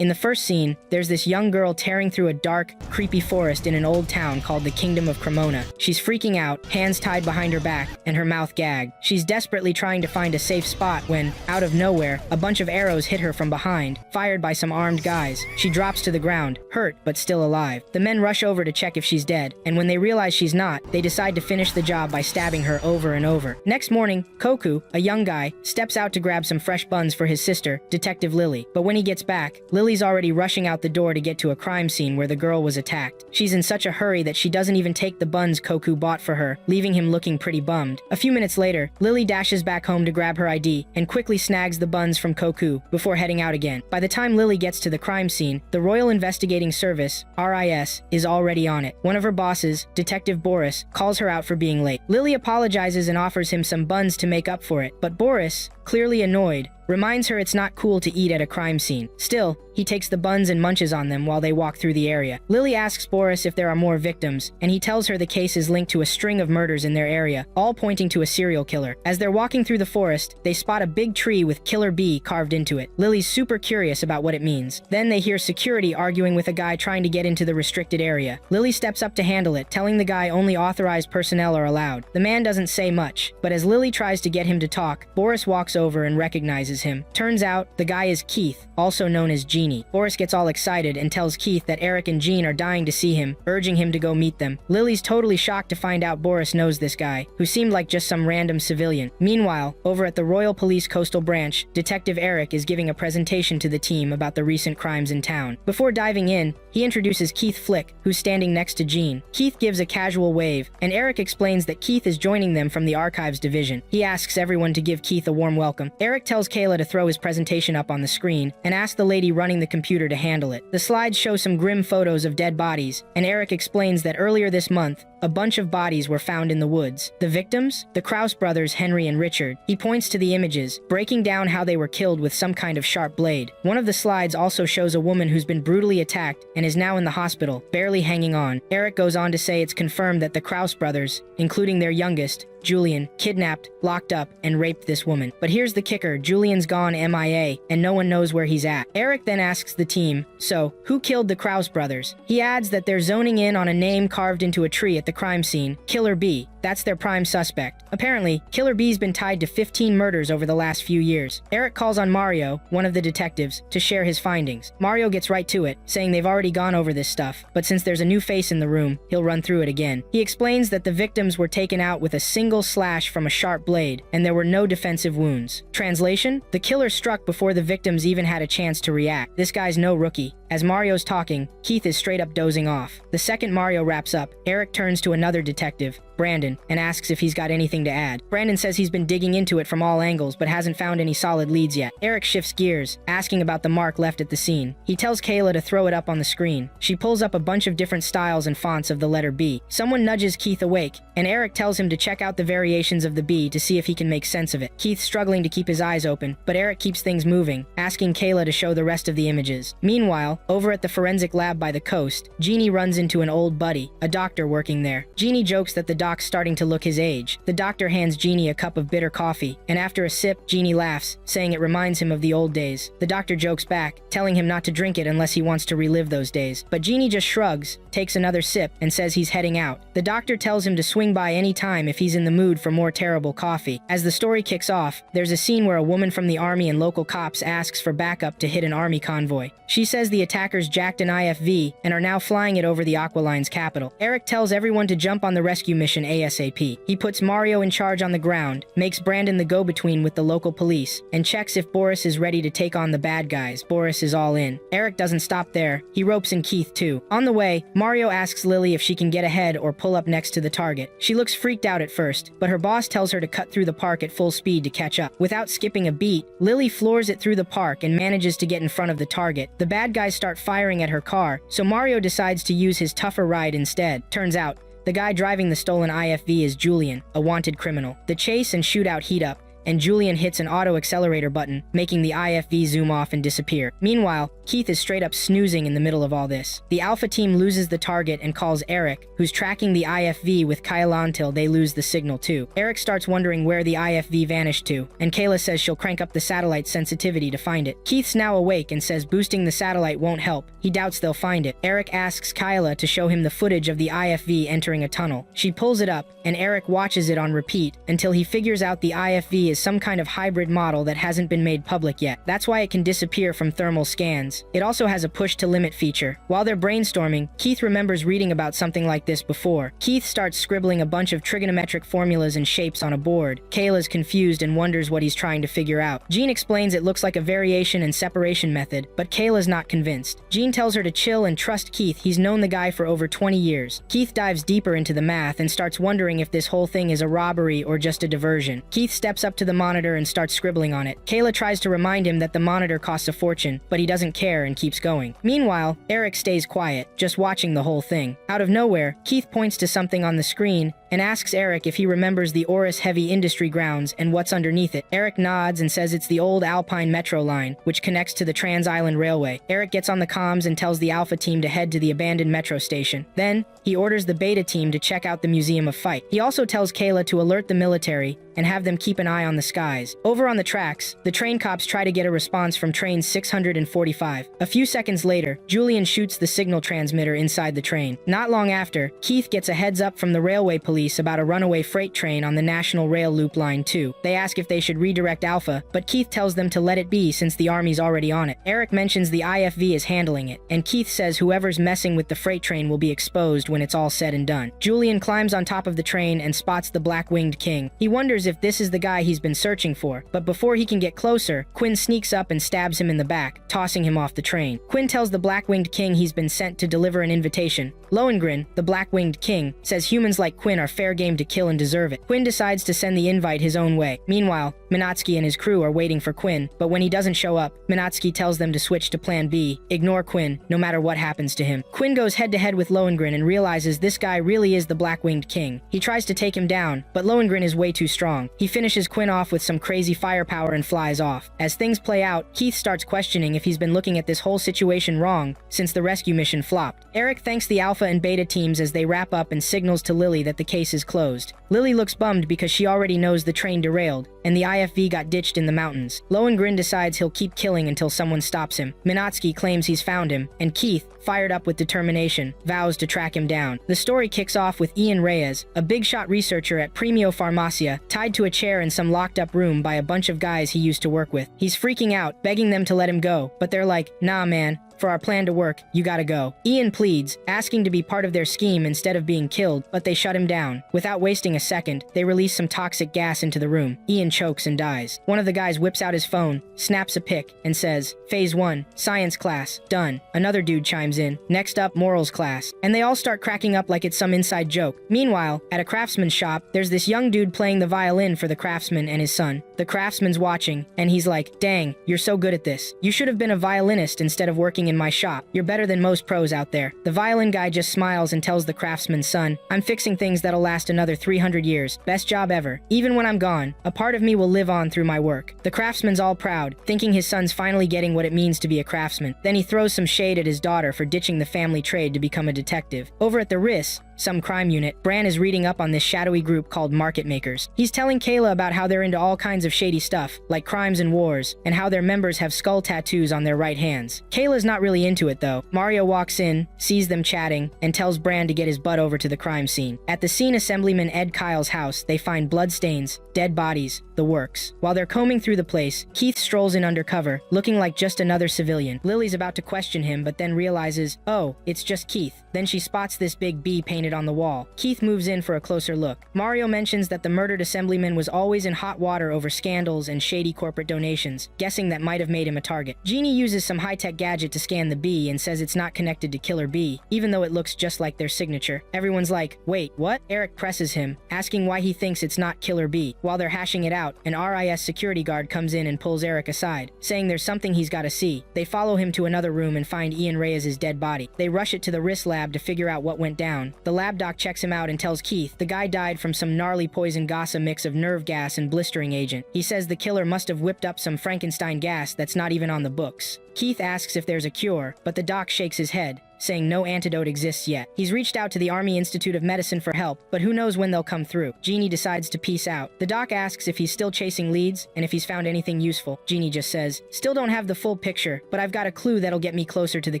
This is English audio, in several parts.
In the first scene, there's this young girl tearing through a dark, creepy forest in an old town called the Kingdom of Cremona. She's freaking out, hands tied behind her back, and her mouth gagged. She's desperately trying to find a safe spot when, out of nowhere, a bunch of arrows hit her from behind, fired by some armed guys. She drops to the ground, hurt but still alive. The men rush over to check if she's dead, and when they realize she's not, they decide to finish the job by stabbing her over and over. Next morning, Koku, a young guy, steps out to grab some fresh buns for his sister, Detective Lily. But when he gets back, Lily's already rushing out the door to get to a crime scene where the girl was attacked. She's in such a hurry that she doesn't even take the buns Koku bought for her, leaving him looking pretty bummed. A few minutes later, Lily dashes back home to grab her ID and quickly snags the buns from Koku before heading out again. By the time Lily gets to the crime scene, the Royal Investigating Service, RIS, is already on it. One of her bosses, Detective Boris, calls her out for being late. Lily apologizes and offers him some buns to make up for it, but Boris, clearly annoyed, reminds her it's not cool to eat at a crime scene. Still, he takes the buns and munches on them while they walk through the area. Lily asks Boris if there are more victims, and he tells her the case is linked to a string of murders in their area, all pointing to a serial killer. As they're walking through the forest, they spot a big tree with Killer B carved into it. Lily's super curious about what it means. Then they hear security arguing with a guy trying to get into the restricted area. Lily steps up to handle it, telling the guy only authorized personnel are allowed. The man doesn't say much, but as Lily tries to get him to talk, Boris walks over and recognizes him. Turns out, the guy is Keith, also known as Genie. Boris gets all excited and tells Keith that Eric and Jean are dying to see him, urging him to go meet them. Lily's totally shocked to find out Boris knows this guy, who seemed like just some random civilian. Meanwhile, over at the Royal Police Coastal Branch, Detective Eric is giving a presentation to the team about the recent crimes in town. Before diving in, he introduces Keith Flick, who's standing next to Jean. Keith gives a casual wave, and Eric explains that Keith is joining them from the Archives Division. He asks everyone to give Keith a warm welcome. Eric tells Kayla to throw his presentation up on the screen and asks the lady running the computer to handle it. The slides show some grim photos of dead bodies, and Eric explains that earlier this month, a bunch of bodies were found in the woods. The victims? The Kraus brothers Henry and Richard. He points to the images, breaking down how they were killed with some kind of sharp blade. One of the slides also shows a woman who's been brutally attacked and is now in the hospital, barely hanging on. Eric goes on to say it's confirmed that the Kraus brothers, including their youngest, Julian, kidnapped, locked up, and raped this woman. But here's the kicker, Julian's gone MIA, and no one knows where he's at. Eric then asks the team, so, who killed the Kraus brothers? He adds that they're zoning in on a name carved into a tree at the crime scene, Killer B. That's their prime suspect. Apparently, Killer B's been tied to 15 murders over the last few years. Eric calls on Mario, one of the detectives, to share his findings. Mario gets right to it, saying they've already gone over this stuff, but since there's a new face in the room, he'll run through it again. He explains that the victims were taken out with a single slash from a sharp blade, and there were no defensive wounds. Translation? The killer struck before the victims even had a chance to react. This guy's no rookie. As Mario's talking, Keith is straight up dozing off. The second Mario wraps up, Eric turns to another detective, Brandon, and asks if he's got anything to add. Brandon says he's been digging into it from all angles but hasn't found any solid leads yet. Eric shifts gears, asking about the mark left at the scene. He tells Kayla to throw it up on the screen. She pulls up a bunch of different styles and fonts of the letter B. Someone nudges Keith awake, and Eric tells him to check out the variations of the B to see if he can make sense of it. Keith's struggling to keep his eyes open, but Eric keeps things moving, asking Kayla to show the rest of the images. Meanwhile, over at the forensic lab by the coast, Jeannie runs into an old buddy, a doctor working there. Jeannie jokes that the doc's starting to look his age. The doctor hands Jeannie a cup of bitter coffee, and after a sip, Jeannie laughs, saying it reminds him of the old days. The doctor jokes back, telling him not to drink it unless he wants to relive those days. But Jeannie just shrugs, takes another sip, and says he's heading out. The doctor tells him to swing by any time if he's in the mood for more terrible coffee. As the story kicks off, there's a scene where a woman from the army and local cops asks for backup to hit an army convoy. She says the attackers jacked an IFV and are now flying it over the Aqualine's capital. Eric tells everyone to jump on the rescue mission ASAP. He puts Mario in charge on the ground, makes Brandon the go-between with the local police, and checks if Boris is ready to take on the bad guys. Boris is all in. Eric doesn't stop there. He ropes in Keith too. On the way, Mario asks Lily if she can get ahead or pull up next to the target. She looks freaked out at first, but her boss tells her to cut through the park at full speed to catch up. Without skipping a beat, Lily floors it through the park and manages to get in front of the target. The bad guys start firing at her car, so Mario decides to use his tougher ride instead. Turns out, the guy driving the stolen IFV is Julian, a wanted criminal. The chase and shootout heat up, and Julian hits an auto-accelerator button, making the IFV zoom off and disappear. Meanwhile, Keith is straight up snoozing in the middle of all this. The Alpha team loses the target and calls Eric, who's tracking the IFV with Kyla until they lose the signal too. Eric starts wondering where the IFV vanished to, and Kayla says she'll crank up the satellite sensitivity to find it. Keith's now awake and says boosting the satellite won't help. He doubts they'll find it. Eric asks Kyla to show him the footage of the IFV entering a tunnel. She pulls it up, and Eric watches it on repeat until he figures out the IFV is some kind of hybrid model that hasn't been made public yet. That's why it can disappear from thermal scans. It also has a push to limit feature. While they're brainstorming, Keith remembers reading about something like this before. Keith starts scribbling a bunch of trigonometric formulas and shapes on a board. Kayla's confused and wonders what he's trying to figure out. Jean explains it looks like a variation and separation method, but Kayla's not convinced. Jean tells her to chill and trust Keith. He's known the guy for over 20 years. Keith dives deeper into the math and starts wondering if this whole thing is a robbery or just a diversion. Keith steps up to the monitor and starts scribbling on it. Kayla tries to remind him that the monitor costs a fortune, but he doesn't care and keeps going. Meanwhile, Eric stays quiet, just watching the whole thing. Out of nowhere, Keith points to something on the screen and asks Eric if he remembers the Oris Heavy Industry grounds and what's underneath it. Eric nods and says it's the old Alpine Metro line, which connects to the Trans-Island Railway. Eric gets on the comms and tells the Alpha team to head to the abandoned metro station. Then, he orders the Beta team to check out the Museum of Fight. He also tells Kayla to alert the military and have them keep an eye on the skies. Over on the tracks, the train cops try to get a response from train 645. A few seconds later, Julian shoots the signal transmitter inside the train. Not long after, Keith gets a heads up from the railway police about a runaway freight train on the National Rail Loop Line 2. They ask if they should redirect Alpha, but Keith tells them to let it be since the army's already on it. Eric mentions the IFV is handling it, and Keith says whoever's messing with the freight train will be exposed when it's all said and done. Julian climbs on top of the train and spots the Black-Winged King. He wonders if this is the guy he's been searching for, but before he can get closer, Quinn sneaks up and stabs him in the back, tossing him off the train. Quinn tells the Black-Winged King he's been sent to deliver an invitation. Lohengrin, the Black-Winged King, says humans like Quinn are fair game to kill and deserve it. Quinn decides to send the invite his own way. Meanwhile, Minatsky and his crew are waiting for Quinn, but when he doesn't show up, Minatsky tells them to switch to Plan B, ignore Quinn, no matter what happens to him. Quinn goes head-to-head with Lohengrin and realizes this guy really is the Black-Winged King. He tries to take him down, but Lohengrin is way too strong. He finishes Quinn off with some crazy firepower and flies off. As things play out, Keith starts questioning if he's been looking at this whole situation wrong since the rescue mission flopped. Eric thanks the Alpha and Beta teams as they wrap up and signals to Lily that the case is closed. Lily looks bummed because she already knows the train derailed, and the IFV got ditched in the mountains. Lohengrin decides he'll keep killing until someone stops him. Minatsky claims he's found him, and Keith, fired up with determination, vows to track him down. The story kicks off with Ian Reyes, a big-shot researcher at Premio Pharmacia, tied to a chair in some locked-up room by a bunch of guys he used to work with. He's freaking out, begging them to let him go, but they're like, "Nah, man. For our plan to work, you gotta go." Ian pleads, asking to be part of their scheme instead of being killed, but they shut him down. Without wasting a second, they release some toxic gas into the room. Ian chokes and dies. One of the guys whips out his phone, snaps a pic, and says, "Phase 1, science class, done." Another dude chimes in, "Next up, morals class." And they all start cracking up like it's some inside joke. Meanwhile, at a craftsman's shop, there's this young dude playing the violin for the craftsman and his son. The craftsman's watching, and he's like, "Dang, you're so good at this. You should have been a violinist instead of working in my shop. You're better than most pros out there." The violin guy just smiles and tells the craftsman's son, "I'm fixing things that'll last another 300 years. Best job ever. Even when I'm gone, a part of me will live on through my work." The craftsman's all proud, thinking his son's finally getting what it means to be a craftsman. Then he throws some shade at his daughter for ditching the family trade to become a detective. Over at the RIS, some crime unit, Bran is reading up on this shadowy group called Market Makers. He's telling Kayla about how they're into all kinds of shady stuff, like crimes and wars, and how their members have skull tattoos on their right hands. Kayla's not really into it though. Mario walks in, sees them chatting, and tells Bran to get his butt over to the crime scene. At the scene Assemblyman Ed Kyle's house, they find bloodstains, dead bodies, the works. While they're combing through the place, Keith strolls in undercover, looking like just another civilian. Lily's about to question him, but then realizes, oh, it's just Keith. Then she spots this big B painted on the wall. Keith moves in for a closer look. Mario mentions that the murdered assemblyman was always in hot water over scandals and shady corporate donations, guessing that might have made him a target. Jeannie uses some high-tech gadget to scan the B and says it's not connected to Killer B, even though it looks just like their signature. Everyone's like, wait, what? Eric presses him, asking why he thinks it's not Killer B. While they're hashing it out, an RIS security guard comes in and pulls Eric aside, saying there's something he's gotta see. They follow him to another room and find Ian Reyes' dead body. They rush it to the RIS lab to figure out what went down. The lab doc checks him out and tells Keith the guy died from some gnarly poison gasa mix of nerve gas and blistering agent. He says the killer must have whipped up some Frankenstein gas that's not even on the books. Keith asks if there's a cure, but the doc shakes his head, saying no antidote exists yet. He's reached out to the Army Institute of Medicine for help, but who knows when they'll come through. Genie decides to peace out. The doc asks if he's still chasing leads and if he's found anything useful. Genie just says, "Still don't have the full picture, but I've got a clue that'll get me closer to the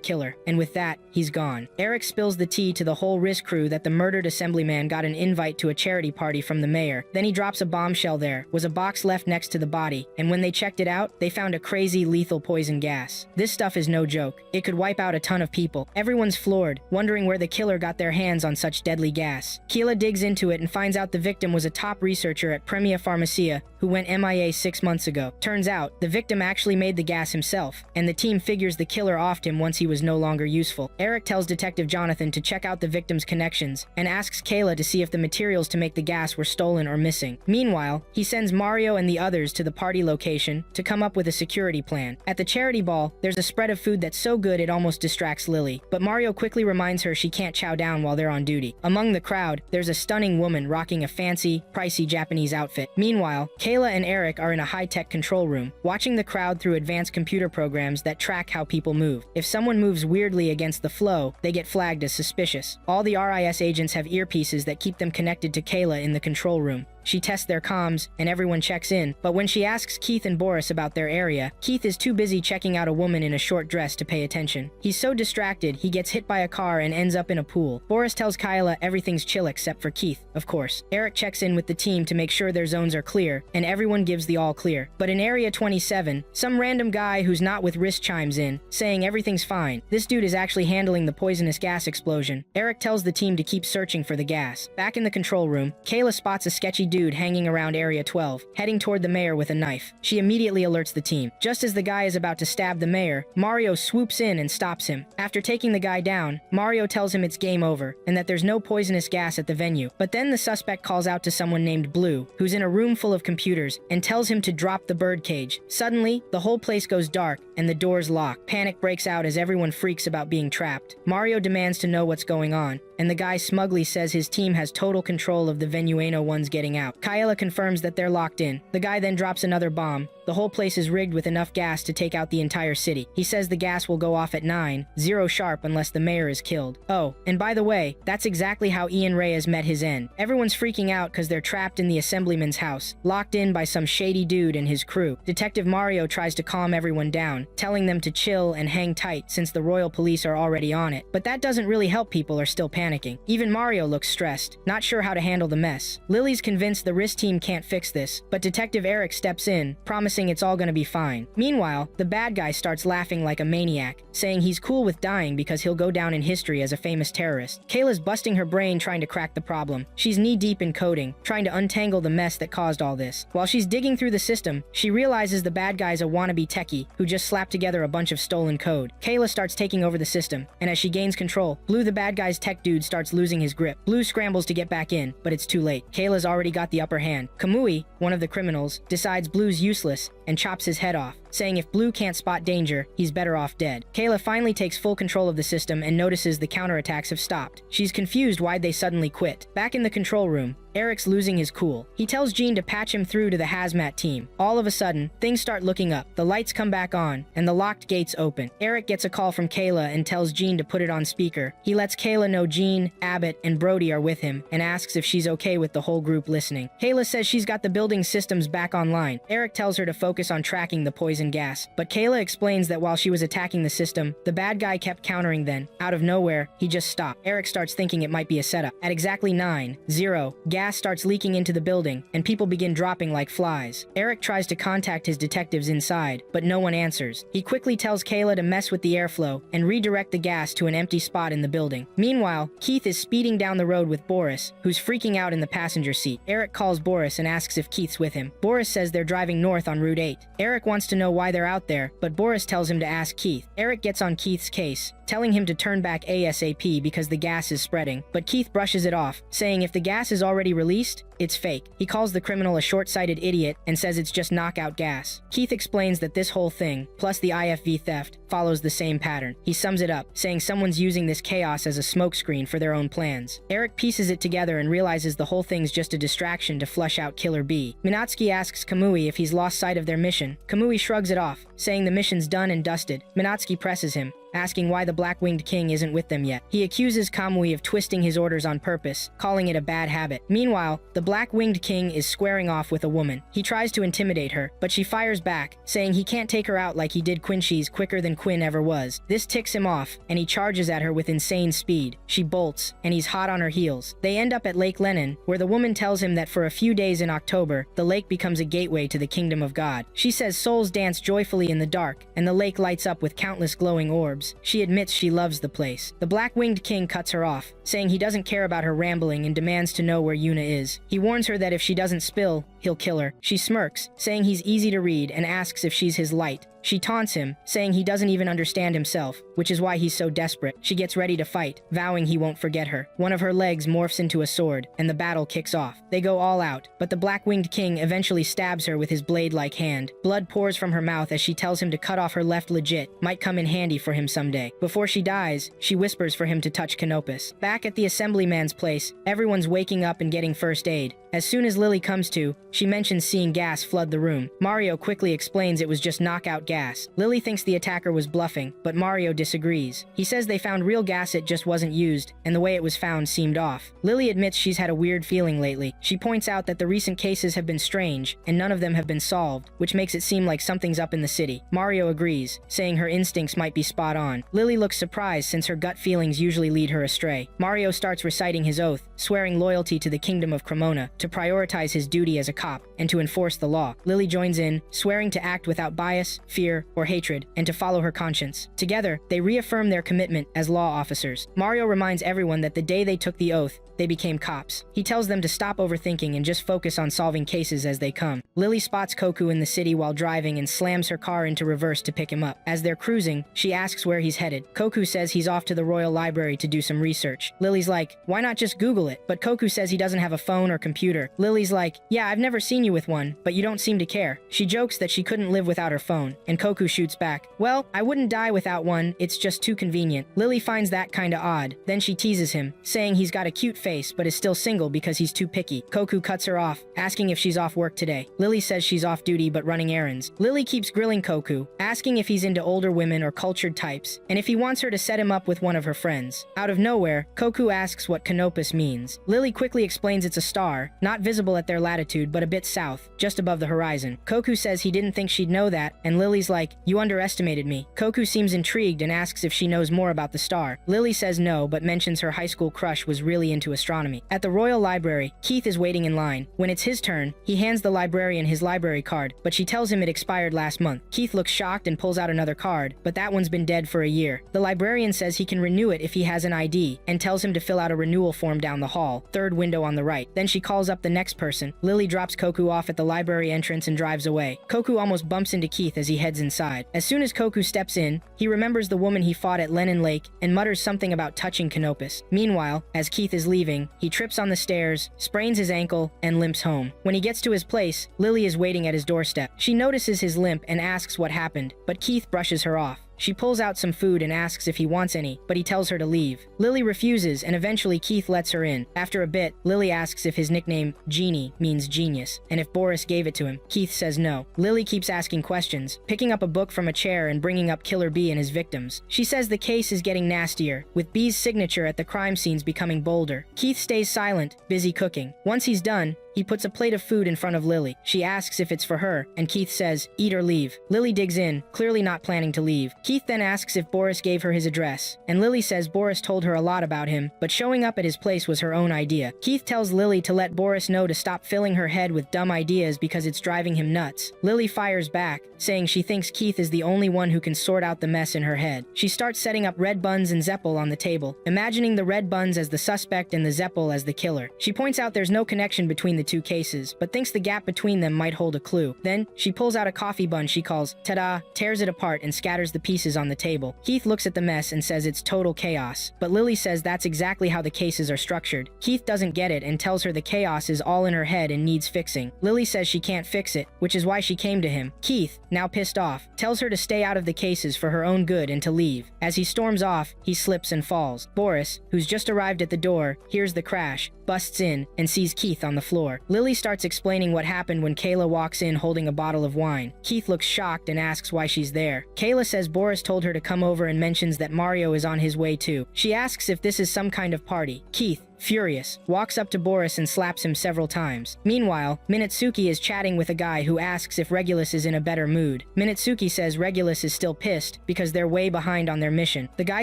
killer." And with that, he's gone. Eric spills the tea to the whole RIS crew that the murdered assemblyman got an invite to a charity party from the mayor. Then he drops a bombshell there, was a box left next to the body, and when they checked it out, they found a crazy lethal poison gas. This stuff is no joke. It could wipe out a ton of people. Everyone's floored, wondering where the killer got their hands on such deadly gas. Keela digs into it and finds out the victim was a top researcher at Premia Pharmacia who went MIA 6 months ago. Turns out, the victim actually made the gas himself, and the team figures the killer offed him once he was no longer useful. Eric tells Detective Jonathan to check out the victim's connections, and asks Kayla to see if the materials to make the gas were stolen or missing. Meanwhile, he sends Mario and the others to the party location to come up with a security plan. At the charity ball, there's a spread of food that's so good it almost distracts Lily, but Mario quickly reminds her she can't chow down while they're on duty. Among the crowd, there's a stunning woman rocking a fancy, pricey Japanese outfit. Meanwhile, Kayla and Eric are in a high-tech control room, watching the crowd through advanced computer programs that track how people move. If someone moves weirdly against the flow, they get flagged as suspicious. All the RIS agents have earpieces that keep them connected to Kayla in the control room. She tests their comms, and everyone checks in, but when she asks Keith and Boris about their area, Keith is too busy checking out a woman in a short dress to pay attention. He's so distracted, he gets hit by a car and ends up in a pool. Boris tells Kyla everything's chill except for Keith, of course. Eric checks in with the team to make sure their zones are clear, and everyone gives the all clear. But in Area 27, some random guy who's not with RIS chimes in, saying everything's fine. This dude is actually handling the poisonous gas explosion. Eric tells the team to keep searching for the gas. Back in the control room, Kayla spots a sketchy dude hanging around Area 12, heading toward the mayor with a knife. She immediately alerts the team. Just as the guy is about to stab the mayor, Mario swoops in and stops him. After taking the guy down, Mario tells him it's game over, and that there's no poisonous gas at the venue. But then the suspect calls out to someone named Blue, who's in a room full of computers, and tells him to drop the birdcage. Suddenly, the whole place goes dark, and the doors lock. Panic breaks out as everyone freaks about being trapped. Mario demands to know what's going on, and the guy smugly says his team has total control of the venue, ain't no one's getting out. Kyla confirms that they're locked in. The guy then drops another bomb. The whole place is rigged with enough gas to take out the entire city. He says the gas will go off at 9:00 sharp unless the mayor is killed. Oh, and by the way, that's exactly how Ian Reyes met his end. Everyone's freaking out because they're trapped in the assemblyman's house, locked in by some shady dude and his crew. Detective Mario tries to calm everyone down, telling them to chill and hang tight since the royal police are already on it. But that doesn't really help, people are still panicking. Even Mario looks stressed, not sure how to handle the mess. Lily's convinced the RIS team can't fix this, but Detective Eric steps in, promising it's all gonna be fine. Meanwhile, the bad guy starts laughing like a maniac, saying he's cool with dying because he'll go down in history as a famous terrorist. Kayla's busting her brain trying to crack the problem. She's knee-deep in coding, trying to untangle the mess that caused all this. While she's digging through the system, she realizes the bad guy's a wannabe techie who just slapped together a bunch of stolen code. Kayla starts taking over the system, and as she gains control, Blue, the bad guy's tech dude, starts losing his grip. Blue scrambles to get back in, but it's too late. Kayla's already got the upper hand. Kamui, one of the criminals, decides Blue's useless and chops his head off, saying if Blue can't spot danger, he's better off dead. Kayla finally takes full control of the system and notices the counterattacks have stopped. She's confused why they suddenly quit. Back in the control room, Eric's losing his cool. He tells Jean to patch him through to the hazmat team. All of a sudden, things start looking up. The lights come back on, and the locked gates open. Eric gets a call from Kayla and tells Jean to put it on speaker. He lets Kayla know Jean, Abbott, and Brody are with him, and asks if she's okay with the whole group listening. Kayla says she's got the building systems back online. Eric tells her to focus on tracking the poison gas, but Kayla explains that while she was attacking the system, the bad guy kept countering then. Out of nowhere, he just stopped. Eric starts thinking it might be a setup. At exactly 9:00, gas starts leaking into the building, and people begin dropping like flies. Eric tries to contact his detectives inside, but no one answers. He quickly tells Kayla to mess with the airflow and redirect the gas to an empty spot in the building. Meanwhile, Keith is speeding down the road with Boris, who's freaking out in the passenger seat. Eric calls Boris and asks if Keith's with him. Boris says they're driving north on Route 8. Eric wants to know why they're out there, but Boris tells him to ask Keith. Eric gets on Keith's case, telling him to turn back ASAP because the gas is spreading, but Keith brushes it off, saying if the gas is already released, it's fake. He calls the criminal a short-sighted idiot and says it's just knockout gas. Keith explains that this whole thing, plus the IFV theft, follows the same pattern. He sums it up, saying someone's using this chaos as a smokescreen for their own plans. Eric pieces it together and realizes the whole thing's just a distraction to flush out Killer B. Minatsuki asks Kamui if he's lost sight of their mission. Kamui shrugs it off, saying the mission's done and dusted. Minatsuki presses him, asking why the Black-Winged King isn't with them yet. He accuses Kamui of twisting his orders on purpose, calling it a bad habit. Meanwhile, the Black-Winged King is squaring off with a woman. He tries to intimidate her, but she fires back, saying he can't take her out like he did Quincy's quicker than Quinn ever was. This ticks him off, and he charges at her with insane speed. She bolts, and he's hot on her heels. They end up at Lake Lenin, where the woman tells him that for a few days in October, the lake becomes a gateway to the kingdom of God. She says souls dance joyfully in the dark, and the lake lights up with countless glowing orbs. She admits she loves the place. The Black-Winged King cuts her off, saying he doesn't care about her rambling and demands to know where Yuna is. He warns her that if she doesn't spill, he'll kill her. She smirks, saying he's easy to read, and asks if she's his light. She taunts him, saying he doesn't even understand himself, which is why he's so desperate. She gets ready to fight, vowing he won't forget her. One of her legs morphs into a sword, and the battle kicks off. They go all out, but the Black-Winged King eventually stabs her with his blade-like hand. Blood pours from her mouth as she tells him to cut off her left legit, might come in handy for him someday. Before she dies, she whispers for him to touch Canopus. Back at the assemblyman's place, everyone's waking up and getting first aid. As soon as Lily comes to, she mentions seeing gas flood the room. Mario quickly explains it was just knockout gas. Lily thinks the attacker was bluffing, but Mario disagrees. He says they found real gas, it just wasn't used, and the way it was found seemed off. Lily admits she's had a weird feeling lately. She points out that the recent cases have been strange, and none of them have been solved, which makes it seem like something's up in the city. Mario agrees, saying her instincts might be spot on. Lily looks surprised since her gut feelings usually lead her astray. Mario starts reciting his oath, swearing loyalty to the kingdom of Cremona, to prioritize his duty as a cop, and to enforce the law. Lily joins in, swearing to act without bias, fear, or hatred, and to follow her conscience. Together, they reaffirm their commitment as law officers. Mario reminds everyone that the day they took the oath, they became cops. He tells them to stop overthinking and just focus on solving cases as they come. Lily spots Koku in the city while driving and slams her car into reverse to pick him up. As they're cruising, she asks where he's headed. Koku says he's off to the Royal Library to do some research. Lily's like, why not just Google it? But Koku says he doesn't have a phone or computer. Lily's like, yeah, I've never seen you with one, but you don't seem to care. She jokes that she couldn't live without her phone, and Koku shoots back, well, I wouldn't die without one, it's just too convenient. Lily finds that kinda odd. Then she teases him, saying he's got a cute face but is still single because he's too picky. Koku cuts her off, asking if she's off work today. Lily says she's off duty but running errands. Lily keeps grilling Koku, asking if he's into older women or cultured types, and if he wants her to set him up with one of her friends. Out of nowhere, Koku asks what Canopus means. Lily quickly explains it's a star, not visible at their latitude but a bit south, just above the horizon. Koku says he didn't think she'd know that, and Lily's like, you underestimated me. Koku seems intrigued and asks if she knows more about the star. Lily says no, but mentions her high school crush was really into astronomy. At the Royal Library, Keith is waiting in line. When it's his turn, he hands the librarian his library card, but she tells him it expired last month. Keith looks shocked and pulls out another card, but that one's been dead for a year. The librarian says he can renew it if he has an ID, and tells him to fill out a renewal form down the hall, third window on the right. Then she calls up the next person. Lily drops Koku off at the library entrance and drives away. Koku almost bumps into Keith as he heads inside. As soon as Koku steps in, he remembers the woman he fought at Lenin Lake and mutters something about touching Canopus. Meanwhile, as Keith is leaving, he trips on the stairs, sprains his ankle, and limps home. When he gets to his place, Lily is waiting at his doorstep. She notices his limp and asks what happened, but Keith brushes her off. She pulls out some food and asks if he wants any, but he tells her to leave. Lily refuses, and eventually Keith lets her in. After a bit, Lily asks if his nickname, Genie, means genius, and if Boris gave it to him. Keith says no. Lily keeps asking questions, picking up a book from a chair and bringing up Killer B and his victims. She says the case is getting nastier, with B's signature at the crime scenes becoming bolder. Keith stays silent, busy cooking. Once he's done, he puts a plate of food in front of Lily. She asks if it's for her, and Keith says, eat or leave. Lily digs in, clearly not planning to leave. Keith then asks if Boris gave her his address, and Lily says Boris told her a lot about him, but showing up at his place was her own idea. Keith tells Lily to let Boris know to stop filling her head with dumb ideas because it's driving him nuts. Lily fires back, saying she thinks Keith is the only one who can sort out the mess in her head. She starts setting up red buns and Zeppel on the table, imagining the red buns as the suspect and the Zeppel as the killer. She points out there's no connection between the two cases, but thinks the gap between them might hold a clue. Then, she pulls out a coffee bun she calls "ta-da," tears it apart and scatters the pieces on the table. Keith looks at the mess and says it's total chaos, but Lily says that's exactly how the cases are structured. Keith doesn't get it and tells her the chaos is all in her head and needs fixing. Lily says she can't fix it, which is why she came to him. Keith, now pissed off, tells her to stay out of the cases for her own good and to leave. As he storms off, he slips and falls. Boris, who's just arrived at the door, hears the crash, busts in, and sees Keith on the floor. Lily starts explaining what happened when Kayla walks in holding a bottle of wine. Keith looks shocked and asks why she's there. Kayla says Boris told her to come over and mentions that Mario is on his way too. She asks if this is some kind of party. Keith, furious, walks up to Boris and slaps him several times. Meanwhile, Minatsuki is chatting with a guy who asks if Regulus is in a better mood. Minatsuki says Regulus is still pissed because they're way behind on their mission. The guy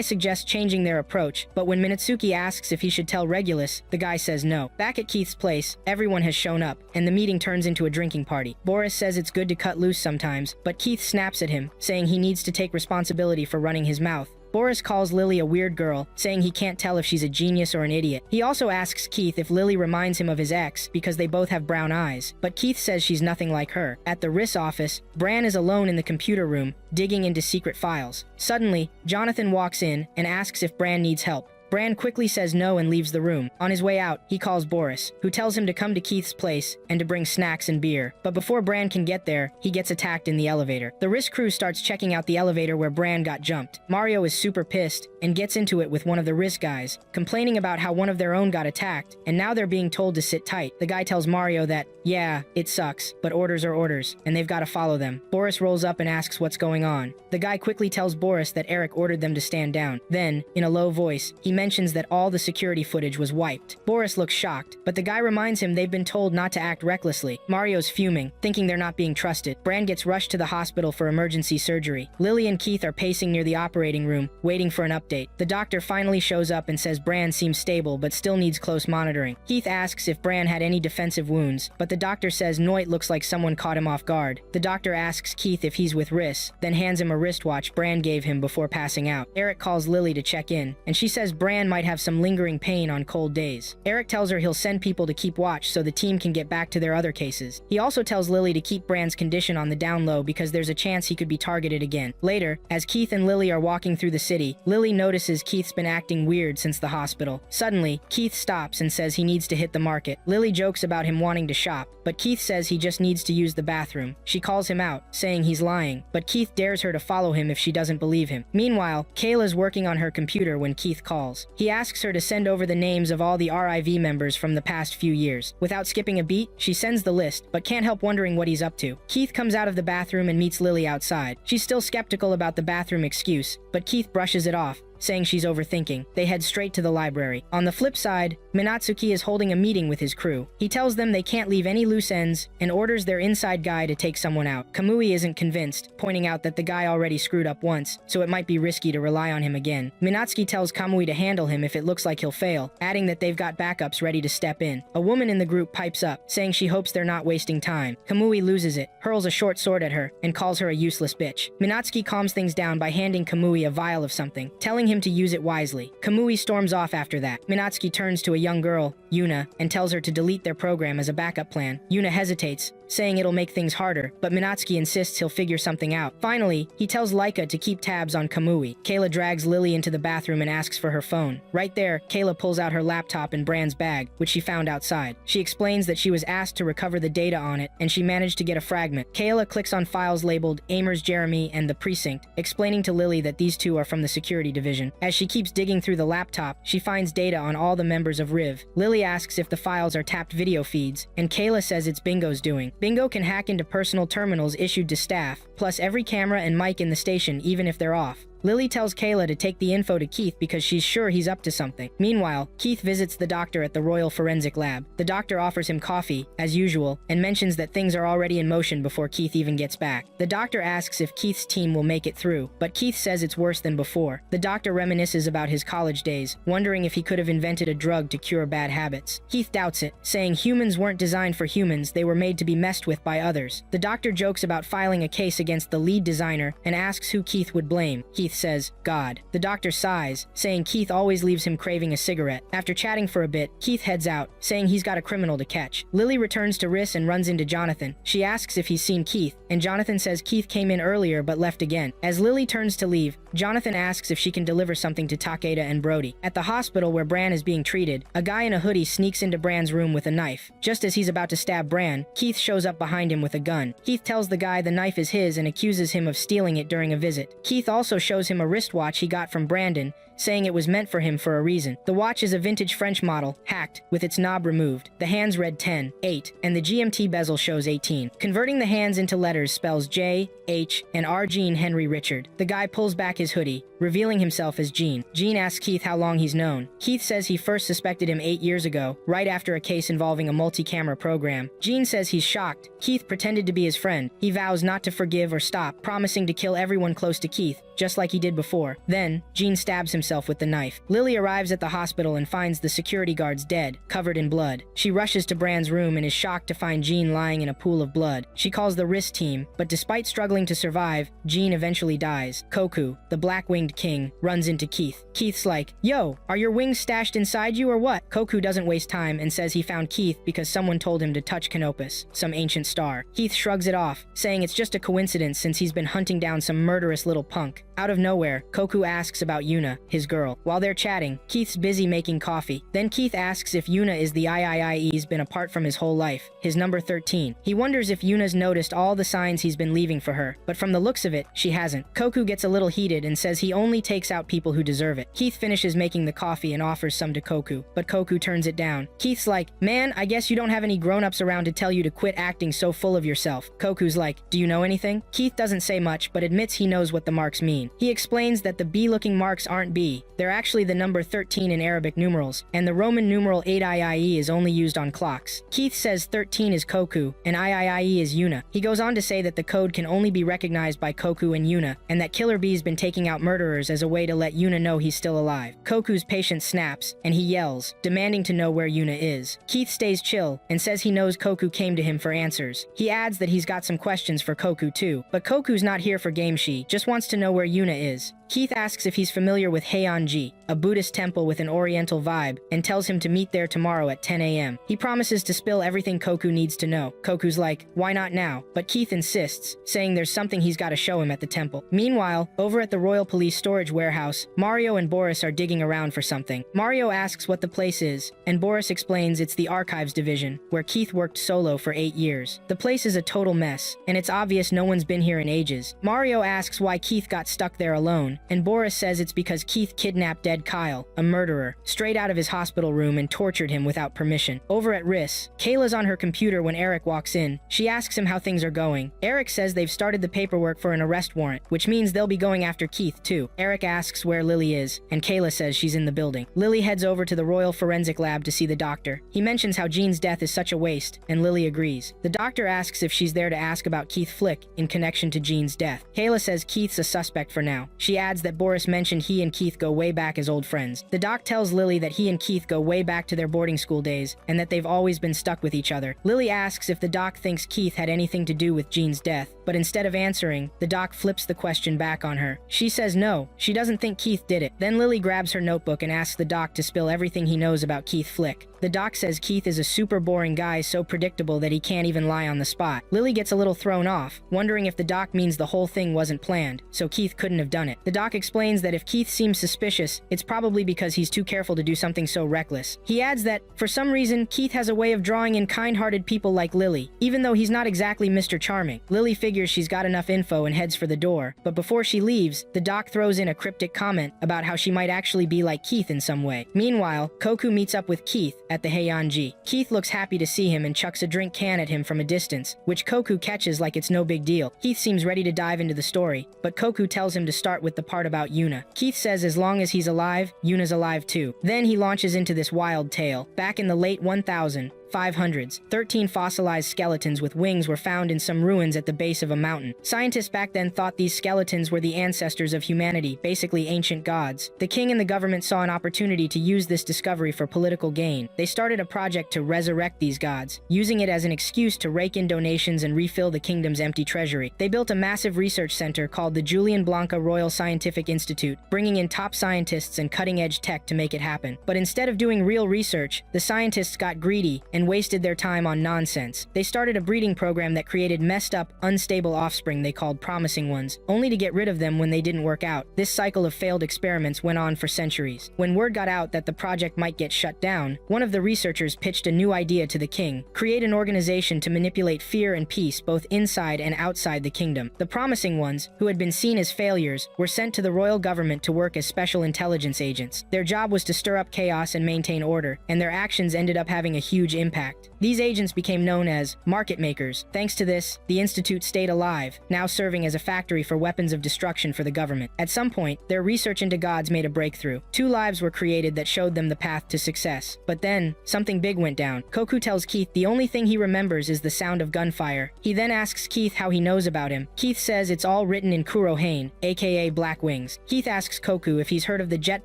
suggests changing their approach, but when Minatsuki asks if he should tell Regulus, the guy says no. Back at Keith's place, everyone has shown up, and the meeting turns into a drinking party. Boris says it's good to cut loose sometimes, but Keith snaps at him, saying he needs to take responsibility for running his mouth. Boris calls Lily a weird girl, saying he can't tell if she's a genius or an idiot. He also asks Keith if Lily reminds him of his ex because they both have brown eyes, but Keith says she's nothing like her. At the RIS office, Bran is alone in the computer room, digging into secret files. Suddenly, Jonathan walks in and asks if Bran needs help. Bran quickly says no and leaves the room. On his way out, he calls Boris, who tells him to come to Keith's place and to bring snacks and beer. But before Bran can get there, he gets attacked in the elevator. The RIS crew starts checking out the elevator where Bran got jumped. Mario is super pissed and gets into it with one of the RIS guys, complaining about how one of their own got attacked, and now they're being told to sit tight. The guy tells Mario that, yeah, it sucks, but orders are orders, and they've got to follow them. Boris rolls up and asks what's going on. The guy quickly tells Boris that Eric ordered them to stand down. Then, in a low voice, he mentions that all the security footage was wiped. Boris looks shocked, but the guy reminds him they've been told not to act recklessly. Mario's fuming, thinking they're not being trusted. Bran gets rushed to the hospital for emergency surgery. Lily and Keith are pacing near the operating room, waiting for an update. The doctor finally shows up and says Bran seems stable but still needs close monitoring. Keith asks if Bran had any defensive wounds, but the doctor says Noit looks like someone caught him off guard. The doctor asks Keith if he's with Riss, then hands him a wristwatch Bran gave him before passing out. Eric calls Lily to check in, and she says Bran might have some lingering pain on cold days. Eric tells her he'll send people to keep watch so the team can get back to their other cases. He also tells Lily to keep Bran's condition on the down low because there's a chance he could be targeted again. Later, as Keith and Lily are walking through the city, Lily notices Keith's been acting weird since the hospital. Suddenly, Keith stops and says he needs to hit the market. Lily jokes about him wanting to shop, but Keith says he just needs to use the bathroom. She calls him out, saying he's lying, but Keith dares her to follow him if she doesn't believe him. Meanwhile, Kayla's working on her computer when Keith calls. He asks her to send over the names of all the RIV members from the past few years. Without skipping a beat, she sends the list, but can't help wondering what he's up to. Keith comes out of the bathroom and meets Lily outside. She's still skeptical about the bathroom excuse, but Keith brushes it off, saying she's overthinking. They head straight to the library. On the flip side, Minatsuki is holding a meeting with his crew. He tells them they can't leave any loose ends and orders their inside guy to take someone out. Kamui isn't convinced, pointing out that the guy already screwed up once, so it might be risky to rely on him again. Minatsuki tells Kamui to handle him if it looks like he'll fail, adding that they've got backups ready to step in. A woman in the group pipes up, saying she hopes they're not wasting time. Kamui loses it, hurls a short sword at her, and calls her a useless bitch. Minatsuki calms things down by handing Kamui a vial of something, telling him to use it wisely. Kamui storms off after that. Minatsuki turns to a young girl, Yuna, and tells her to delete their program as a backup plan. Yuna hesitates, saying it'll make things harder, but Minatsuki insists he'll figure something out. Finally, he tells Laika to keep tabs on Kamui. Kayla drags Lily into the bathroom and asks for her phone. Right there, Kayla pulls out her laptop and Bran's bag, which she found outside. She explains that she was asked to recover the data on it, and she managed to get a fragment. Kayla clicks on files labeled Amers Jeremy and The Precinct, explaining to Lily that these two are from the security division. As she keeps digging through the laptop, she finds data on all the members of Riv. Lily asks if the files are tapped video feeds, and Kayla says it's Bingo's doing. Bingo can hack into personal terminals issued to staff, plus every camera and mic in the station even if they're off. Lily tells Kayla to take the info to Keith because she's sure he's up to something. Meanwhile, Keith visits the doctor at the Royal Forensic Lab. The doctor offers him coffee, as usual, and mentions that things are already in motion before Keith even gets back. The doctor asks if Keith's team will make it through, but Keith says it's worse than before. The doctor reminisces about his college days, wondering if he could have invented a drug to cure bad habits. Keith doubts it, saying humans weren't designed for humans, they were made to be messed with by others. The doctor jokes about filing a case against the lead designer and asks who Keith would blame. Keith says, God. The doctor sighs, saying Keith always leaves him craving a cigarette. After chatting for a bit, Keith heads out, saying he's got a criminal to catch. Lily returns to Riss and runs into Jonathan. She asks if he's seen Keith, and Jonathan says Keith came in earlier but left again. As Lily turns to leave, Jonathan asks if she can deliver something to Takeda and Brody. At the hospital where Bran is being treated, a guy in a hoodie sneaks into Bran's room with a knife. Just as he's about to stab Bran, Keith shows up behind him with a gun. Keith tells the guy the knife is his and accuses him of stealing it during a visit. Keith also shows him a wristwatch he got from Brandon, saying it was meant for him for a reason. The watch is a vintage French model, hacked, with its knob removed. The hands read 10, 8, and the GMT bezel shows 18. Converting the hands into letters spells J, H, and R. Jean Henry Richard. The guy pulls back his hoodie, revealing himself as Gene. Gene asks Keith how long he's known. Keith says he first suspected him 8 years ago, right after a case involving a multi-camera program. Gene says he's shocked. Keith pretended to be his friend. He vows not to forgive or stop, promising to kill everyone close to Keith, just like he did before. Then, Gene stabs himself with the knife. Lily arrives at the hospital and finds the security guards dead, covered in blood. She rushes to Bran's room and is shocked to find Gene lying in a pool of blood. She calls the Riss team, but despite struggling to survive, Gene eventually dies. Koku, the black-winged king, runs into Keith. Keith's like, "Yo, are your wings stashed inside you or what?" Koku doesn't waste time and says he found Keith because someone told him to touch Canopus, some ancient star. Keith shrugs it off, saying it's just a coincidence since he's been hunting down some murderous little punk. Out of nowhere, Koku asks about Yuna, his girl. While they're chatting, Keith's busy making coffee. Then Keith asks if Yuna is the IIIE's been apart from his whole life, his number 13. He wonders if Yuna's noticed all the signs he's been leaving for her, but from the looks of it, she hasn't. Koku gets a little heated and says he only takes out people who deserve it. Keith finishes making the coffee and offers some to Koku, but Koku turns it down. Keith's like, "Man, I guess you don't have any grown-ups around to tell you to quit acting so full of yourself." Koku's like, "Do you know anything?" Keith doesn't say much, but admits he knows what the marks mean. He explains that the B-looking marks aren't B. They're actually the number 13 in Arabic numerals, and the Roman numeral 8IIE is only used on clocks. Keith says 13 is Koku, and IIIE is Yuna. He goes on to say that the code can only be recognized by Koku and Yuna, and that Killer Bee's been taking out murderers as a way to let Yuna know he's still alive. Koku's patience snaps, and he yells, demanding to know where Yuna is. Keith stays chill, and says he knows Koku came to him for answers. He adds that he's got some questions for Koku too, but Koku's not here for Gameshi, just wants to know where Yuna is. Keith asks if he's familiar with Heian-ji, a Buddhist temple with an oriental vibe, and tells him to meet there tomorrow at 10 a.m. He promises to spill everything Koku needs to know. Koku's like, "Why not now?" But Keith insists, saying there's something he's got to show him at the temple. Meanwhile, over at the Royal Police storage warehouse, Mario and Boris are digging around for something. Mario asks what the place is, and Boris explains it's the Archives Division, where Keith worked solo for 8 years. The place is a total mess, and it's obvious no one's been here in ages. Mario asks why Keith got stuck there alone, and Boris says it's because Keith kidnapped dead Kyle, a murderer, straight out of his hospital room and tortured him without permission. Over at Riss, Kayla's on her computer when Eric walks in. She asks him how things are going. Eric says they've started the paperwork for an arrest warrant, which means they'll be going after Keith too. Eric asks where Lily is, and Kayla says she's in the building. Lily heads over to the Royal Forensic Lab to see the doctor. He mentions how Jean's death is such a waste, and Lily agrees. The doctor asks if she's there to ask about Keith Flick in connection to Jean's death. Kayla says Keith's a suspect for now. She adds that Boris mentioned he and Keith go way back as old friends. The doc tells Lily that he and Keith go way back to their boarding school days, and that they've always been stuck with each other. Lily asks if the doc thinks Keith had anything to do with Jean's death, but instead of answering, the doc flips the question back on her. She says no, she doesn't think Keith did it. Then Lily grabs her notebook and asks the doc to spill everything he knows about Keith Flick. The doc says Keith is a super boring guy, so predictable that he can't even lie on the spot. Lily gets a little thrown off, wondering if the doc means the whole thing wasn't planned, so Keith couldn't have done it. The doc explains that if Keith seems suspicious, it's probably because he's too careful to do something so reckless. He adds that, for some reason, Keith has a way of drawing in kind-hearted people like Lily, even though he's not exactly Mr. Charming. Lily figures she's got enough info and heads for the door, but before she leaves, the doc throws in a cryptic comment about how she might actually be like Keith in some way. Meanwhile, Koku meets up with Keith at the Heian-ji. Keith looks happy to see him and chucks a drink can at him from a distance, which Koku catches like it's no big deal. Keith seems ready to dive into the story, but Koku tells him to start with the part about Yuna. Keith says as long as he's alive, Yuna's alive too. Then he launches into this wild tale. Back in the late 1000, 500s, 13 fossilized skeletons with wings were found in some ruins at the base of a mountain. Scientists back then thought these skeletons were the ancestors of humanity, basically ancient gods. The king and the government saw an opportunity to use this discovery for political gain. They started a project to resurrect these gods, using it as an excuse to rake in donations and refill the kingdom's empty treasury. They built a massive research center called the Julian Blanca Royal Scientific Institute, bringing in top scientists and cutting-edge tech to make it happen. But instead of doing real research, the scientists got greedy and wasted their time on nonsense. They started a breeding program that created messed up, unstable offspring they called promising ones, only to get rid of them when they didn't work out. This cycle of failed experiments went on for centuries. When word got out that the project might get shut down, one of the researchers pitched a new idea to the king: create an organization to manipulate fear and peace both inside and outside the kingdom. The promising ones, who had been seen as failures, were sent to the royal government to work as special intelligence agents. Their job was to stir up chaos and maintain order, and their actions ended up having a huge impact. These agents became known as market makers. Thanks to this, the institute stayed alive, now serving as a factory for weapons of destruction for the government. At some point, their research into gods made a breakthrough. 2 lives were created that showed them the path to success. But then, something big went down. Koku tells Keith the only thing he remembers is the sound of gunfire. He then asks Keith how he knows about him. Keith says it's all written in Kurohane, aka Black Wings. Keith asks Koku if he's heard of the Jet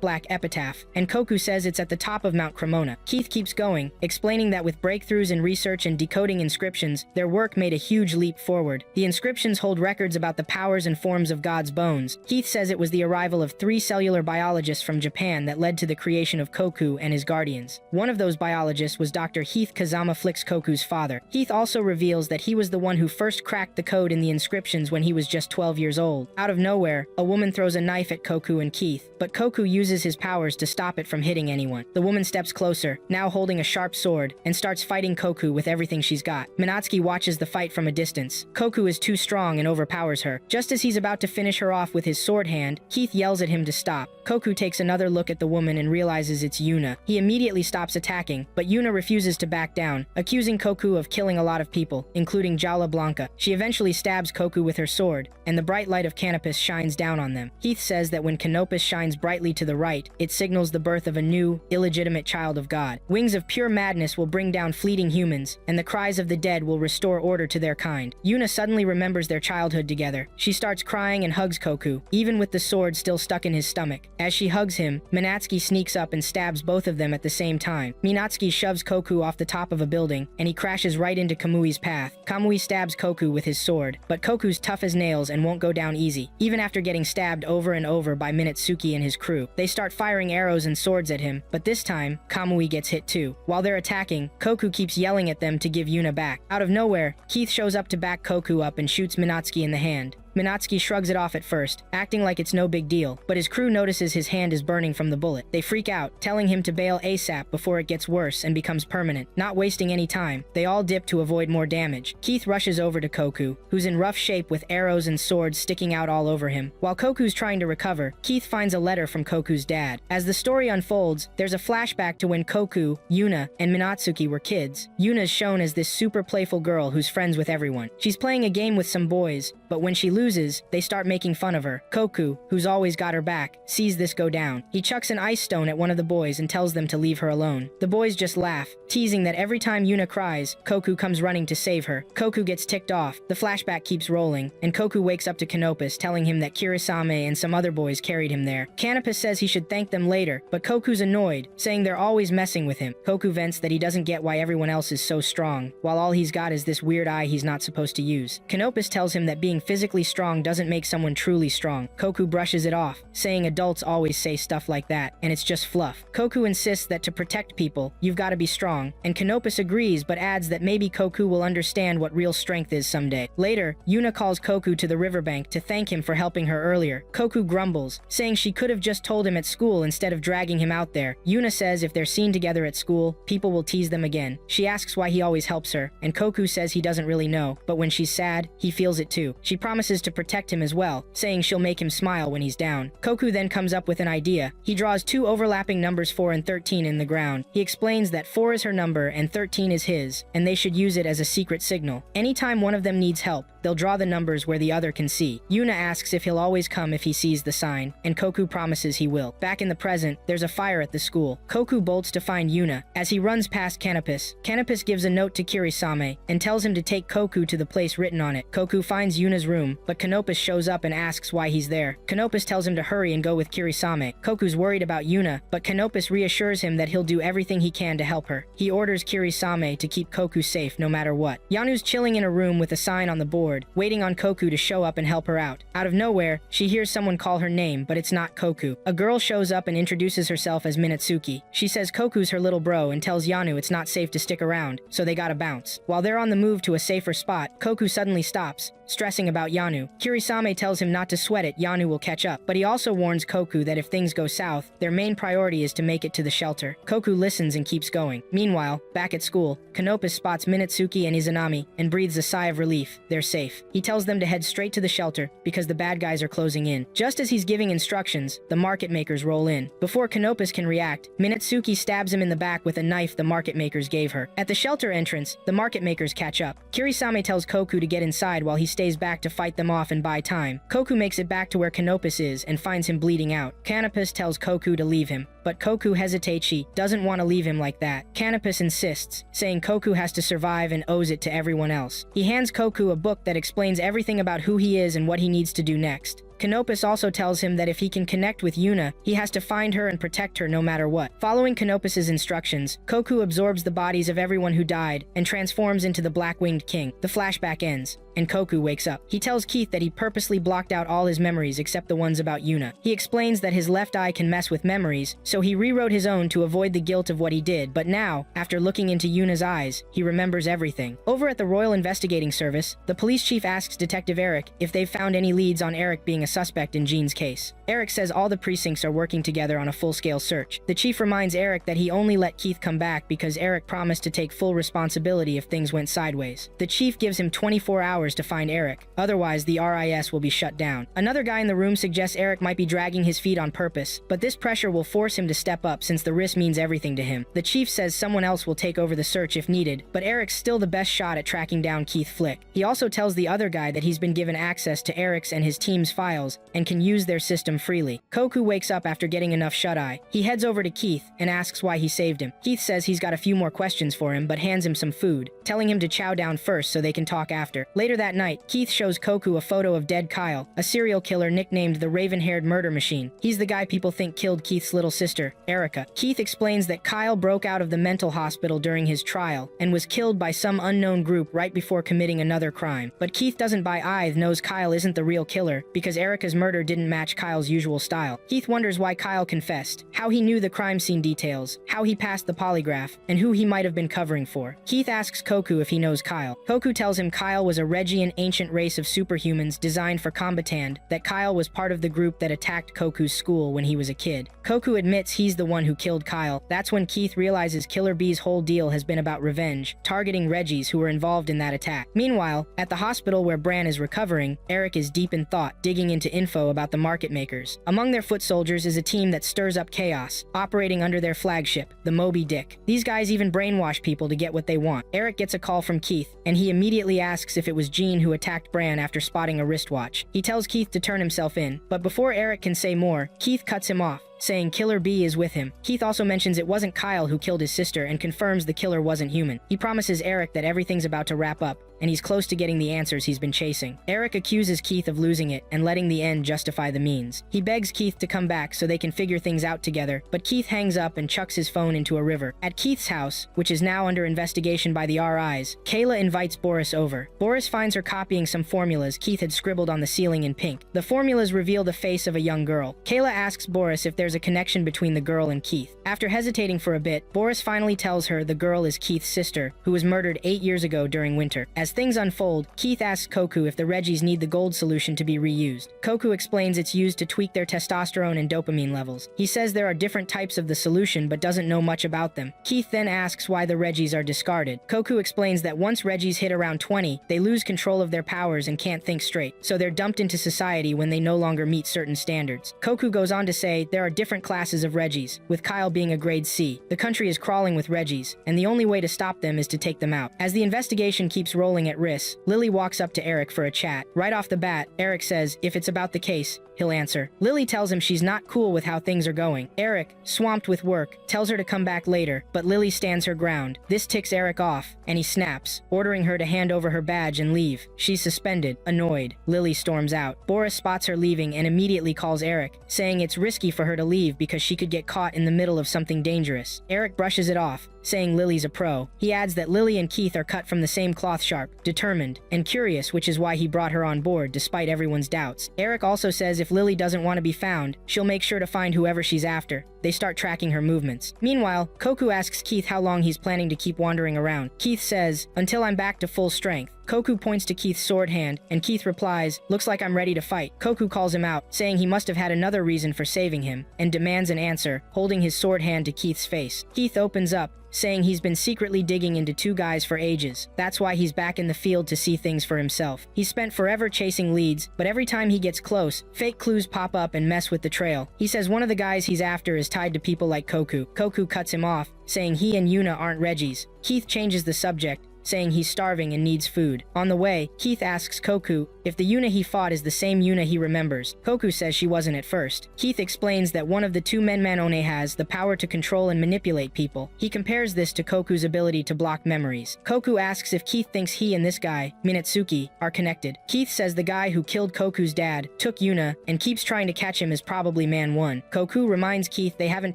Black Epitaph, and Koku says it's at the top of Mount Cremona. Keith keeps going, explaining that with breakthroughs in research and decoding inscriptions, their work made a huge leap forward. The inscriptions hold records about the powers and forms of God's bones. Keith says it was the arrival of 3 cellular biologists from Japan that led to the creation of Koku and his guardians. One of those biologists was Dr. Heath Kazama Flicks, Koku's father. Heath also reveals that he was the one who first cracked the code in the inscriptions when he was just 12 years old. Out of nowhere, a woman throws a knife at Koku and Keith, but Koku uses his powers to stop it from hitting anyone. The woman steps closer, now holding a sharp sword, and starts fighting Koku with everything she's got. Minatsuki watches the fight from a distance. Koku is too strong and overpowers her. Just as he's about to finish her off with his sword hand, Keith yells at him to stop. Koku takes another look at the woman and realizes it's Yuna. He immediately stops attacking, but Yuna refuses to back down, accusing Koku of killing a lot of people, including Jala Blanca. She eventually stabs Koku with her sword, and the bright light of Canopus shines down on them. Heath says that when Canopus shines brightly to the right, it signals the birth of a new, illegitimate child of God. Wings of pure madness will bring down fleeting humans, and the cries of the dead will restore order to their kind. Yuna suddenly remembers their childhood together. She starts crying and hugs Koku, even with the sword still stuck in his stomach. As she hugs him, Minatsuki sneaks up and stabs both of them at the same time. Minatsuki shoves Koku off the top of a building, and he crashes right into Kamui's path. Kamui stabs Koku with his sword, but Koku's tough as nails and won't go down easy, even after getting stabbed over and over by Minatsuki and his crew. They start firing arrows and swords at him, but this time, Kamui gets hit too. While they're attacking, Koku keeps yelling at them to give Yuna back. Out of nowhere, Keith shows up to back Koku up and shoots Minatsuki in the hand. Minatsuki shrugs it off at first, acting like it's no big deal, but his crew notices his hand is burning from the bullet. They freak out, telling him to bail ASAP before it gets worse and becomes permanent. Not wasting any time, they all dip to avoid more damage. Keith rushes over to Koku, who's in rough shape with arrows and swords sticking out all over him. While Koku's trying to recover, Keith finds a letter from Koku's dad. As the story unfolds, there's a flashback to when Koku, Yuna, and Minatsuki were kids. Yuna's shown as this super playful girl who's friends with everyone. She's playing a game with some boys, but when she loses, they start making fun of her. Koku, who's always got her back, sees this go down. He chucks an ice stone at one of the boys and tells them to leave her alone. The boys just laugh, teasing that every time Yuna cries, Koku comes running to save her. Koku gets ticked off, the flashback keeps rolling, and Koku wakes up to Canopus telling him that Kirisame and some other boys carried him there. Canopus says he should thank them later, but Koku's annoyed, saying they're always messing with him. Koku vents that he doesn't get why everyone else is so strong, while all he's got is this weird eye he's not supposed to use. Canopus tells him that being physically strong doesn't make someone truly strong. Koku brushes it off, saying adults always say stuff like that, and it's just fluff. Koku insists that to protect people, you've got to be strong, and Canopus agrees but adds that maybe Koku will understand what real strength is someday. Later, Yuna calls Koku to the riverbank to thank him for helping her earlier. Koku grumbles, saying she could have just told him at school instead of dragging him out there. Yuna says if they're seen together at school, people will tease them again. She asks why he always helps her, and Koku says he doesn't really know, but when she's sad, he feels it too. She promises to protect him as well, saying she'll make him smile when he's down. Koku then comes up with an idea. He draws 2 overlapping numbers 4 and 13 in the ground. He explains that 4 is her number and 13 is his, and they should use it as a secret signal. Anytime one of them needs help, they'll draw the numbers where the other can see. Yuna asks if he'll always come if he sees the sign, and Koku promises he will. Back in the present, there's a fire at the school. Koku bolts to find Yuna. As he runs past Canopus, Canopus gives a note to Kirisame and tells him to take Koku to the place written on it. Koku finds Yuna's room, but Canopus shows up and asks why he's there. Canopus tells him to hurry and go with Kirisame. Koku's worried about Yuna, but Canopus reassures him that he'll do everything he can to help her. He orders Kirisame to keep Koku safe no matter what. Yanu's chilling in a room with a sign on the board, waiting on Koku to show up and help her out. Out of nowhere, she hears someone call her name, but it's not Koku. A girl shows up and introduces herself as Minatsuki. She says Koku's her little bro and tells Yanu it's not safe to stick around, so they gotta bounce. While they're on the move to a safer spot, Koku suddenly stops, stressing about Yanu. Kirisame tells him not to sweat it, Yanu will catch up, but he also warns Koku that if things go south, their main priority is to make it to the shelter. Koku listens and keeps going. Meanwhile, back at school, Canopus spots Minatsuki and Izanami and breathes a sigh of relief. They're safe. He tells them to head straight to the shelter because the bad guys are closing in. Just as he's giving instructions, the market makers roll in. Before Canopus can react, Minatsuki stabs him in the back with a knife the market makers gave her. At the shelter entrance, the market makers catch up. Kirisame tells Koku to get inside while he stays back to fight them off and buy time. Koku makes it back to where Canopus is and finds him bleeding out. Canopus tells Koku to leave him, but Koku hesitates. She doesn't want to leave him like that. Canopus insists, saying Koku has to survive and owes it to everyone else. He hands Koku a book that explains everything about who he is and what he needs to do next. Canopus also tells him that if he can connect with Yuna, he has to find her and protect her no matter what. Following Canopus's instructions, Koku absorbs the bodies of everyone who died and transforms into the Black-Winged King. The flashback ends, and Koku wakes up. He tells Keith that he purposely blocked out all his memories except the ones about Yuna. He explains that his left eye can mess with memories, so he rewrote his own to avoid the guilt of what he did, but now, after looking into Yuna's eyes, he remembers everything. Over at the Royal Investigating Service, the police chief asks Detective Eric if they've found any leads on Eric being a suspect in Jean's case. Eric says all the precincts are working together on a full-scale search. The chief reminds Eric that he only let Keith come back because Eric promised to take full responsibility if things went sideways. The chief gives him 24 hours to find Eric, otherwise the RIS will be shut down. Another guy in the room suggests Eric might be dragging his feet on purpose, but this pressure will force him to step up since the risk means everything to him. The chief says someone else will take over the search if needed, but Eric's still the best shot at tracking down Keith Flick. He also tells the other guy that he's been given access to Eric's and his team's files and can use their system freely. Koku wakes up after getting enough shut-eye. He heads over to Keith and asks why he saved him. Keith says he's got a few more questions for him but hands him some food, telling him to chow down first so they can talk after. Later that night, Keith shows Koku a photo of dead Kyle, a serial killer nicknamed the Raven-Haired Murder Machine. He's the guy people think killed Keith's little sister, Erica. Keith explains that Kyle broke out of the mental hospital during his trial and was killed by some unknown group right before committing another crime. But Keith doesn't buy either, knows Kyle isn't the real killer because Erica's murder didn't match Kyle's usual style. Keith wonders why Kyle confessed, how he knew the crime scene details, how he passed the polygraph, and who he might have been covering for. Keith asks Koku if he knows Kyle. Koku tells him Kyle was a Regian ancient race of superhumans designed for Combatant, that Kyle was part of the group that attacked Koku's school when he was a kid. Koku admits he's the one who killed Kyle. That's when Keith realizes Killer Bee's whole deal has been about revenge, targeting Reggies who were involved in that attack. Meanwhile, at the hospital where Bran is recovering, Eric is deep in thought, digging into info about the market makers. Among their foot soldiers is a team that stirs up chaos, operating under their flagship, the Moby Dick. These guys even brainwash people to get what they want. Eric gets a call from Keith, and he immediately asks if it was Jean who attacked Bran after spotting a wristwatch. He tells Keith to turn himself in, but before Eric can say more, Keith cuts him off, saying Killer Bee is with him. Keith also mentions it wasn't Kyle who killed his sister and confirms the killer wasn't human. He promises Eric that everything's about to wrap up, and he's close to getting the answers he's been chasing. Eric accuses Keith of losing it and letting the end justify the means. He begs Keith to come back so they can figure things out together, but Keith hangs up and chucks his phone into a river. At Keith's house, which is now under investigation by the RIs, Kayla invites Boris over. Boris finds her copying some formulas Keith had scribbled on the ceiling in pink. The formulas reveal the face of a young girl. Kayla asks Boris if there's a connection between the girl and Keith. After hesitating for a bit, Boris finally tells her the girl is Keith's sister, who was murdered 8 years ago during winter. As things unfold, Keith asks Koku if the Reggies need the gold solution to be reused. Koku explains it's used to tweak their testosterone and dopamine levels. He says there are different types of the solution but doesn't know much about them. Keith then asks why the Reggies are discarded. Koku explains that once Reggies hit around 20, they lose control of their powers and can't think straight, so they're dumped into society when they no longer meet certain standards. Koku goes on to say there are different classes of Reggies, with Kyle being a grade C. The country is crawling with Reggies, and the only way to stop them is to take them out. As the investigation keeps rolling at Riss, Lily walks up to Eric for a chat. Right off the bat, Eric says if it's about the case, he'll answer. Lily tells him she's not cool with how things are going. Eric, swamped with work, tells her to come back later, but Lily stands her ground. This ticks Eric off, and he snaps, ordering her to hand over her badge and leave. She's suspended. Annoyed, Lily storms out. Boris spots her leaving and immediately calls Eric, saying it's risky for her to leave because she could get caught in the middle of something dangerous. Eric brushes it off, saying Lily's a pro. He adds that Lily and Keith are cut from the same cloth, sharp, determined, and curious, which is why he brought her on board despite everyone's doubts. Eric also says if Lily doesn't want to be found, she'll make sure to find whoever she's after. They start tracking her movements. Meanwhile, Koku asks Keith how long he's planning to keep wandering around. Keith says, until I'm back to full strength. Koku points to Keith's sword hand, and Keith replies, looks like I'm ready to fight. Koku calls him out, saying he must have had another reason for saving him, and demands an answer, holding his sword hand to Keith's face. Keith opens up, saying he's been secretly digging into two guys for ages. That's why he's back in the field to see things for himself. He spent forever chasing leads, but every time he gets close, fake clues pop up and mess with the trail. He says one of the guys he's after is tied to people like Koku. Koku cuts him off, saying he and Yuna aren't Reggies. Keith changes the subject, saying he's starving and needs food. On the way, Keith asks Koku if the Yuna he fought is the same Yuna he remembers. Koku says she wasn't at first. Keith explains that one of the two men Manone has the power to control and manipulate people. He compares this to Koku's ability to block memories. Koku asks if Keith thinks he and this guy, Minetsuki, are connected. Keith says the guy who killed Koku's dad took Yuna and keeps trying to catch him is probably Man 1. Koku reminds Keith they haven't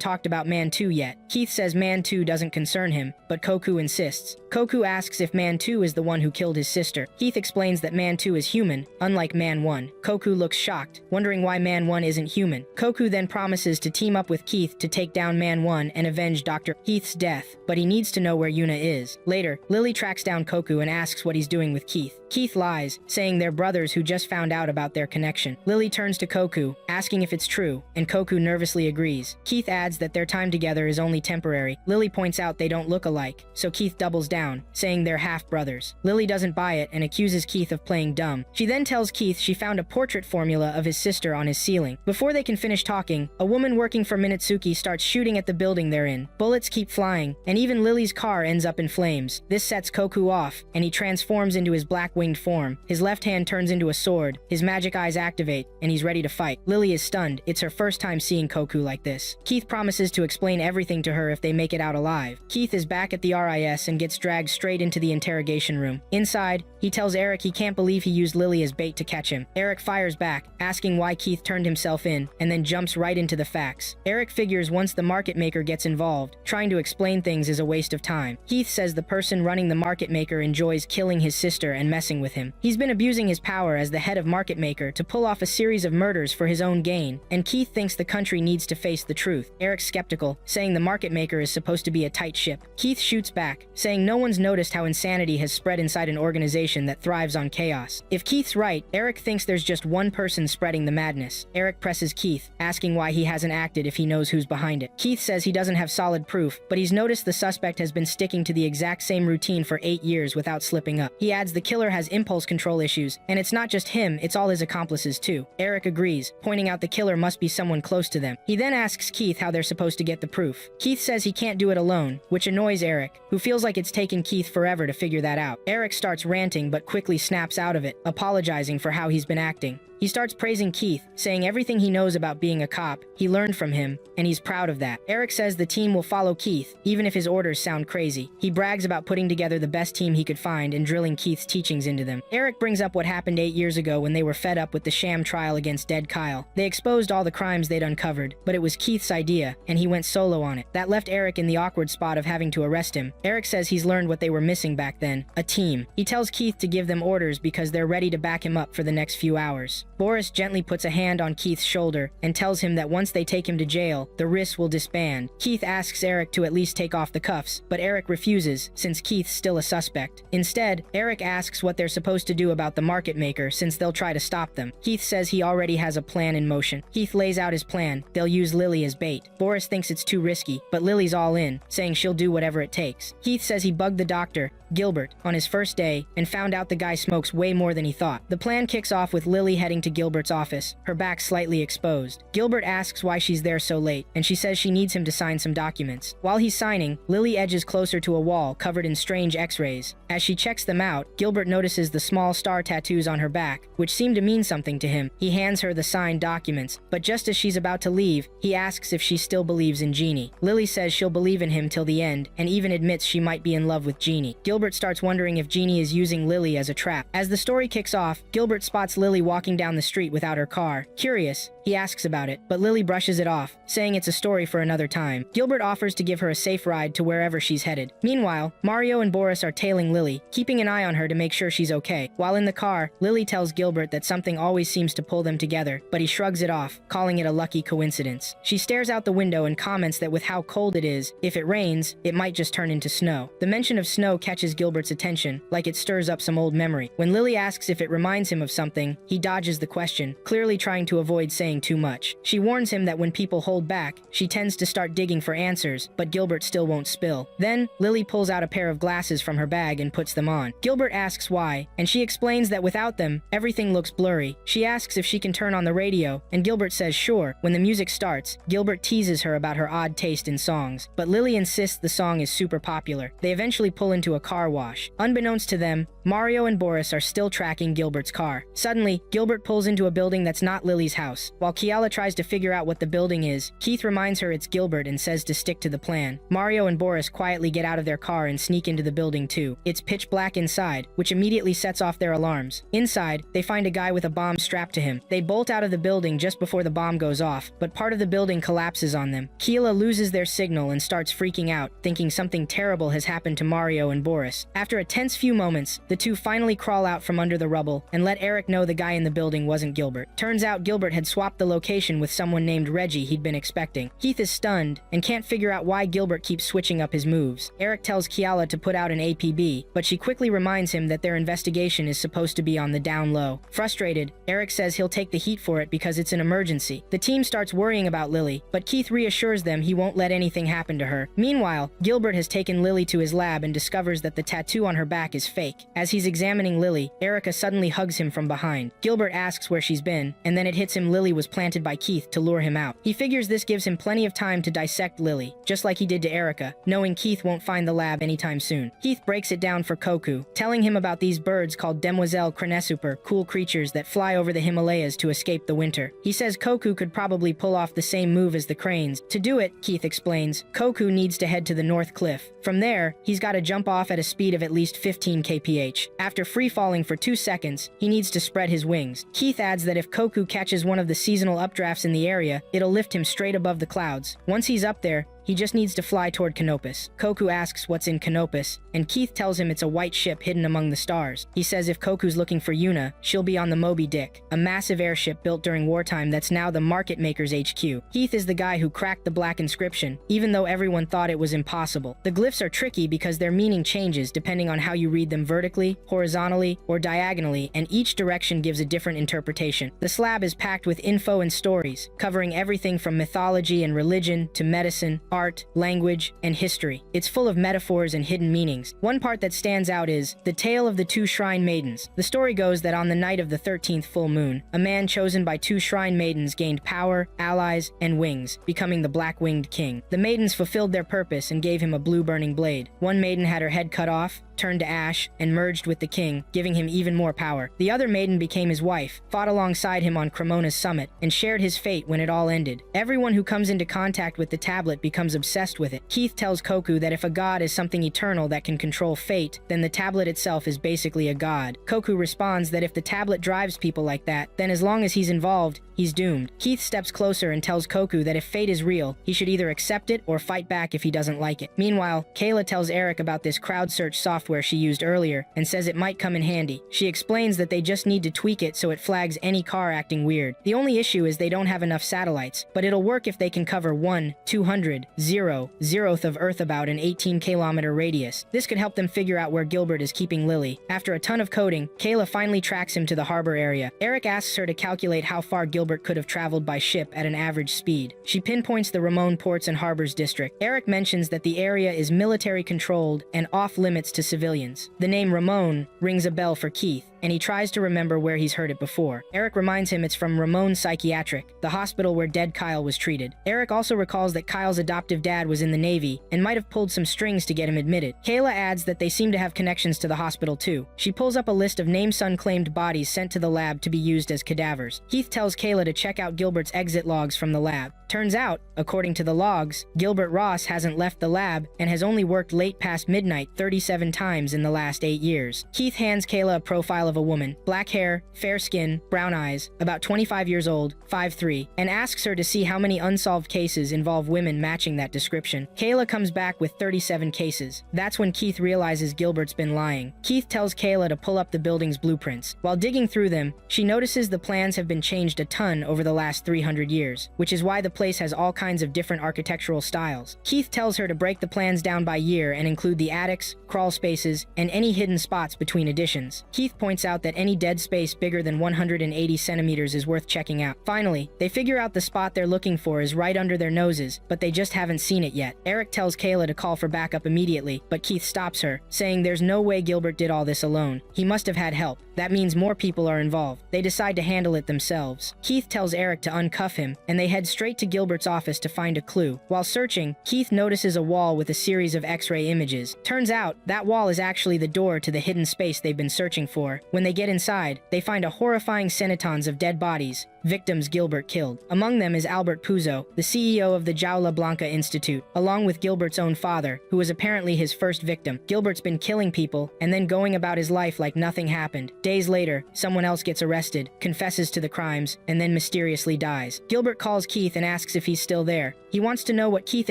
talked about Man 2 yet. Keith says Man 2 doesn't concern him, but Koku insists. Koku asks if Man 2 is the one who killed his sister. Keith explains that Man 2 is human, unlike Man 1. Koku looks shocked, wondering why Man 1 isn't human. Koku then promises to team up with Keith to take down Man 1 and avenge Dr. Keith's death, but he needs to know where Yuna is. Later, Lily tracks down Koku and asks what he's doing with Keith. Keith lies, saying they're brothers who just found out about their connection. Lily turns to Koku, asking if it's true, and Koku nervously agrees. Keith adds that their time together is only temporary. Lily points out they don't look alike, so Keith doubles down, saying they're half-brothers. Lily doesn't buy it and accuses Keith of playing dumb. She then tells Keith she found a portrait formula of his sister on his ceiling. Before they can finish talking, a woman working for Minetsuki starts shooting at the building they're in. Bullets keep flying, and even Lily's car ends up in flames. This sets Koku off, and he transforms into his black-winged form. His left hand turns into a sword, his magic eyes activate, and he's ready to fight. Lily is stunned. It's her first time seeing Koku like this. Keith promises to explain everything to her if they make it out alive. Keith is back at the RIS and gets dragged straight into the interrogation room. Inside, he tells Eric he can't believe he used Lily as bait to catch him. Eric fires back, asking why Keith turned himself in, and then jumps right into the facts. Eric figures once the market maker gets involved, trying to explain things is a waste of time. Keith says the person running the market maker enjoys killing his sister and messing with him. He's been abusing his power as the head of market maker to pull off a series of murders for his own gain, and Keith thinks the country needs to face the truth. Eric's skeptical, saying the market maker is supposed to be a tight ship. Keith shoots back, saying no one's noticed how insanity has spread inside an organization that thrives on chaos. If Keith's right, Eric thinks there's just one person spreading the madness. Eric presses Keith, asking why he hasn't acted if he knows who's behind it. Keith says he doesn't have solid proof, but he's noticed the suspect has been sticking to the exact same routine for 8 years without slipping up. He adds the killer has impulse control issues, and it's not just him, it's all his accomplices too. Eric agrees, pointing out the killer must be someone close to them. He then asks Keith how they're supposed to get the proof. Keith says he can't do it alone, which annoys Eric, who feels like it's taken Keith forever to figure that out. Eric starts ranting but quickly snaps out of it, apologizing for how he's been acting. He starts praising Keith, saying everything he knows about being a cop, he learned from him, and he's proud of that. Eric says the team will follow Keith, even if his orders sound crazy. He brags about putting together the best team he could find and drilling Keith's teachings into them. Eric brings up what happened 8 years ago when they were fed up with the sham trial against dead Kyle. They exposed all the crimes they'd uncovered, but it was Keith's idea, and he went solo on it. That left Eric in the awkward spot of having to arrest him. Eric says he's learned what they were missing back then, a team. He tells Keith to give them orders because they're ready to back him up for the next few hours. Boris gently puts a hand on Keith's shoulder and tells him that once they take him to jail, the RIS will disband. Keith asks Eric to at least take off the cuffs, but Eric refuses since Keith's still a suspect. Instead, Eric asks what they're supposed to do about the market maker since they'll try to stop them. Keith says he already has a plan in motion. Keith lays out his plan. They'll use Lily as bait. Boris thinks it's too risky, but Lily's all in, saying she'll do whatever it takes. Keith says he bugged the doctor, Gilbert, on his first day and found out the guy smokes way more than he thought. The plan kicks off with Lily heading to into Gilbert's office, her back slightly exposed. Gilbert asks why she's there so late, and she says she needs him to sign some documents. While he's signing, Lily edges closer to a wall covered in strange X-rays. As she checks them out, Gilbert notices the small star tattoos on her back, which seem to mean something to him. He hands her the signed documents, but just as she's about to leave, he asks if she still believes in Jeannie. Lily says she'll believe in him till the end, and even admits she might be in love with Jeannie. Gilbert starts wondering if Jeannie is using Lily as a trap. As the story kicks off, Gilbert spots Lily walking down the street without her car. Curious, he asks about it, but Lily brushes it off, saying it's a story for another time. Gilbert offers to give her a safe ride to wherever she's headed. Meanwhile, Mario and Boris are tailing Lily, keeping an eye on her to make sure she's okay. While in the car, Lily tells Gilbert that something always seems to pull them together, but he shrugs it off, calling it a lucky coincidence. She stares out the window and comments that with how cold it is, if it rains, it might just turn into snow. The mention of snow catches Gilbert's attention, like it stirs up some old memory. When Lily asks if it reminds him of something, he dodges the question, clearly trying to avoid saying too much. She warns him that when people hold back, she tends to start digging for answers, but Gilbert still won't spill. Then, Lily pulls out a pair of glasses from her bag and puts them on. Gilbert asks why, and she explains that without them, everything looks blurry. She asks if she can turn on the radio, and Gilbert says sure. When the music starts, Gilbert teases her about her odd taste in songs, but Lily insists the song is super popular. They eventually pull into a car wash. Unbeknownst to them, Mario and Boris are still tracking Gilbert's car. Suddenly, Gilbert pulls into a building that's not Lily's house. While Kiala tries to figure out what the building is, Keith reminds her it's Gilbert and says to stick to the plan. Mario and Boris quietly get out of their car and sneak into the building too. It's pitch black inside, which immediately sets off their alarms. Inside, they find a guy with a bomb strapped to him. They bolt out of the building just before the bomb goes off, but part of the building collapses on them. Keela loses their signal and starts freaking out, thinking something terrible has happened to Mario and Boris. After a tense few moments, the two finally crawl out from under the rubble and let Eric know the guy in the building wasn't Gilbert. Turns out Gilbert had swapped the location with someone named Reggie he'd been expecting. Keith is stunned and can't figure out why Gilbert keeps switching up his moves. Eric tells Kiala to put out an APB, but she quickly reminds him that their investigation is supposed to be on the down low. Frustrated, Eric says he'll take the heat for it because it's an emergency. The team starts worrying about Lily, but Keith reassures them he won't let anything happen to her. Meanwhile, Gilbert has taken Lily to his lab and discovers that the tattoo on her back is fake. As he's examining Lily, Erica suddenly hugs him from behind. Gilbert asks where she's been, and then it hits him Lily was planted by Keith to lure him out. He figures this gives him plenty of time to dissect Lily, just like he did to Erica, knowing Keith won't find the lab anytime soon. Keith breaks it down for Koku, telling him about these birds called Demoiselle Crenesuper, cool creatures that fly over the Himalayas to escape the winter. He says Koku could probably pull off the same move as the cranes. To do it, Keith explains, Koku needs to head to the North Cliff. From there, he's got to jump off at a speed of at least 15 kph. After free-falling for 2 seconds, he needs to spread his wings. Keith adds that if Koku catches one of the seasonal updrafts in the area, it'll lift him straight above the clouds. Once he's up there, he just needs to fly toward Canopus. Koku asks what's in Canopus, and Keith tells him it's a white ship hidden among the stars. He says if Koku's looking for Yona, she'll be on the Moby Dick, a massive airship built during wartime that's now the Market Maker's HQ. Keith is the guy who cracked the black inscription, even though everyone thought it was impossible. The glyphs are tricky because their meaning changes depending on how you read them vertically, horizontally, or diagonally, and each direction gives a different interpretation. The slab is packed with info and stories, covering everything from mythology and religion to medicine, art, language, and history. It's full of metaphors and hidden meanings. One part that stands out is the tale of the 2 shrine maidens. The story goes that on the night of the 13th full moon, a man chosen by 2 shrine maidens gained power, allies, and wings, becoming the Black-Winged King. The maidens fulfilled their purpose and gave him a blue burning blade. One maiden had her head cut off, turned to ash, and merged with the king, giving him even more power. The other maiden became his wife, fought alongside him on Cremona's summit, and shared his fate when it all ended. Everyone who comes into contact with the tablet becomes obsessed with it. Keith tells Koku that if a god is something eternal that can control fate, then the tablet itself is basically a god. Koku responds that if the tablet drives people like that, then as long as he's involved, he's doomed. Keith steps closer and tells Koku that if fate is real, he should either accept it or fight back if he doesn't like it. Meanwhile, Kayla tells Eric about this crowd search software she used earlier and says it might come in handy. She explains that they just need to tweak it so it flags any car acting weird. The only issue is they don't have enough satellites, but it'll work if they can cover 1/200th of Earth about an 18-kilometer radius. This could help them figure out where Gilbert is keeping Lily. After a ton of coding, Kayla finally tracks him to the harbor area. Eric asks her to calculate how far Gilbert could have traveled by ship at an average speed. She pinpoints the Ramon Ports and Harbors district. Eric mentions that the area is military controlled and off limits to civilians. The name Ramon rings a bell for Keith. and he tries to remember where he's heard it before. Eric reminds him it's from Ramon's Psychiatric, the hospital where dead Kyle was treated. Eric also recalls that Kyle's adoptive dad was in the Navy and might have pulled some strings to get him admitted. Kayla adds that they seem to have connections to the hospital too. She pulls up a list of named-son-claimed bodies sent to the lab to be used as cadavers. Keith tells Kayla to check out Gilbert's exit logs from the lab. Turns out, according to the logs, Gilbert Ross hasn't left the lab and has only worked late past midnight 37 times in the last 8 years. Keith hands Kayla a profile of a woman, black hair, fair skin, brown eyes, about 25 years old, 5'3", and asks her to see how many unsolved cases involve women matching that description. Kayla comes back with 37 cases. That's when Keith realizes Gilbert's been lying. Keith tells Kayla to pull up the building's blueprints. While digging through them, she notices the plans have been changed a ton over the last 300 years, which is why the place has all kinds of different architectural styles. Keith tells her to break the plans down by year and include the attics, crawl spaces, and any hidden spots between additions. Keith points out that any dead space bigger than 180 centimeters is worth checking out. Finally, they figure out the spot they're looking for is right under their noses, but they just haven't seen it yet. Eric tells Kayla to call for backup immediately, but Keith stops her, saying there's no way Gilbert did all this alone. He must have had help. That means more people are involved. They decide to handle it themselves. Keith tells Eric to uncuff him, and they head straight to Gilbert's office to find a clue. While searching, Keith notices a wall with a series of X-ray images. Turns out, that wall is actually the door to the hidden space they've been searching for. When they get inside, they find a horrifying senatons of dead bodies, victims Gilbert killed. Among them is Albert Puzo, the CEO of the Jaula Blanca Institute, along with Gilbert's own father, who was apparently his first victim. Gilbert's been killing people, and then going about his life like nothing happened. Days later, someone else gets arrested, confesses to the crimes, and then mysteriously dies. Gilbert calls Keith and asks if he's still there. He wants to know what Keith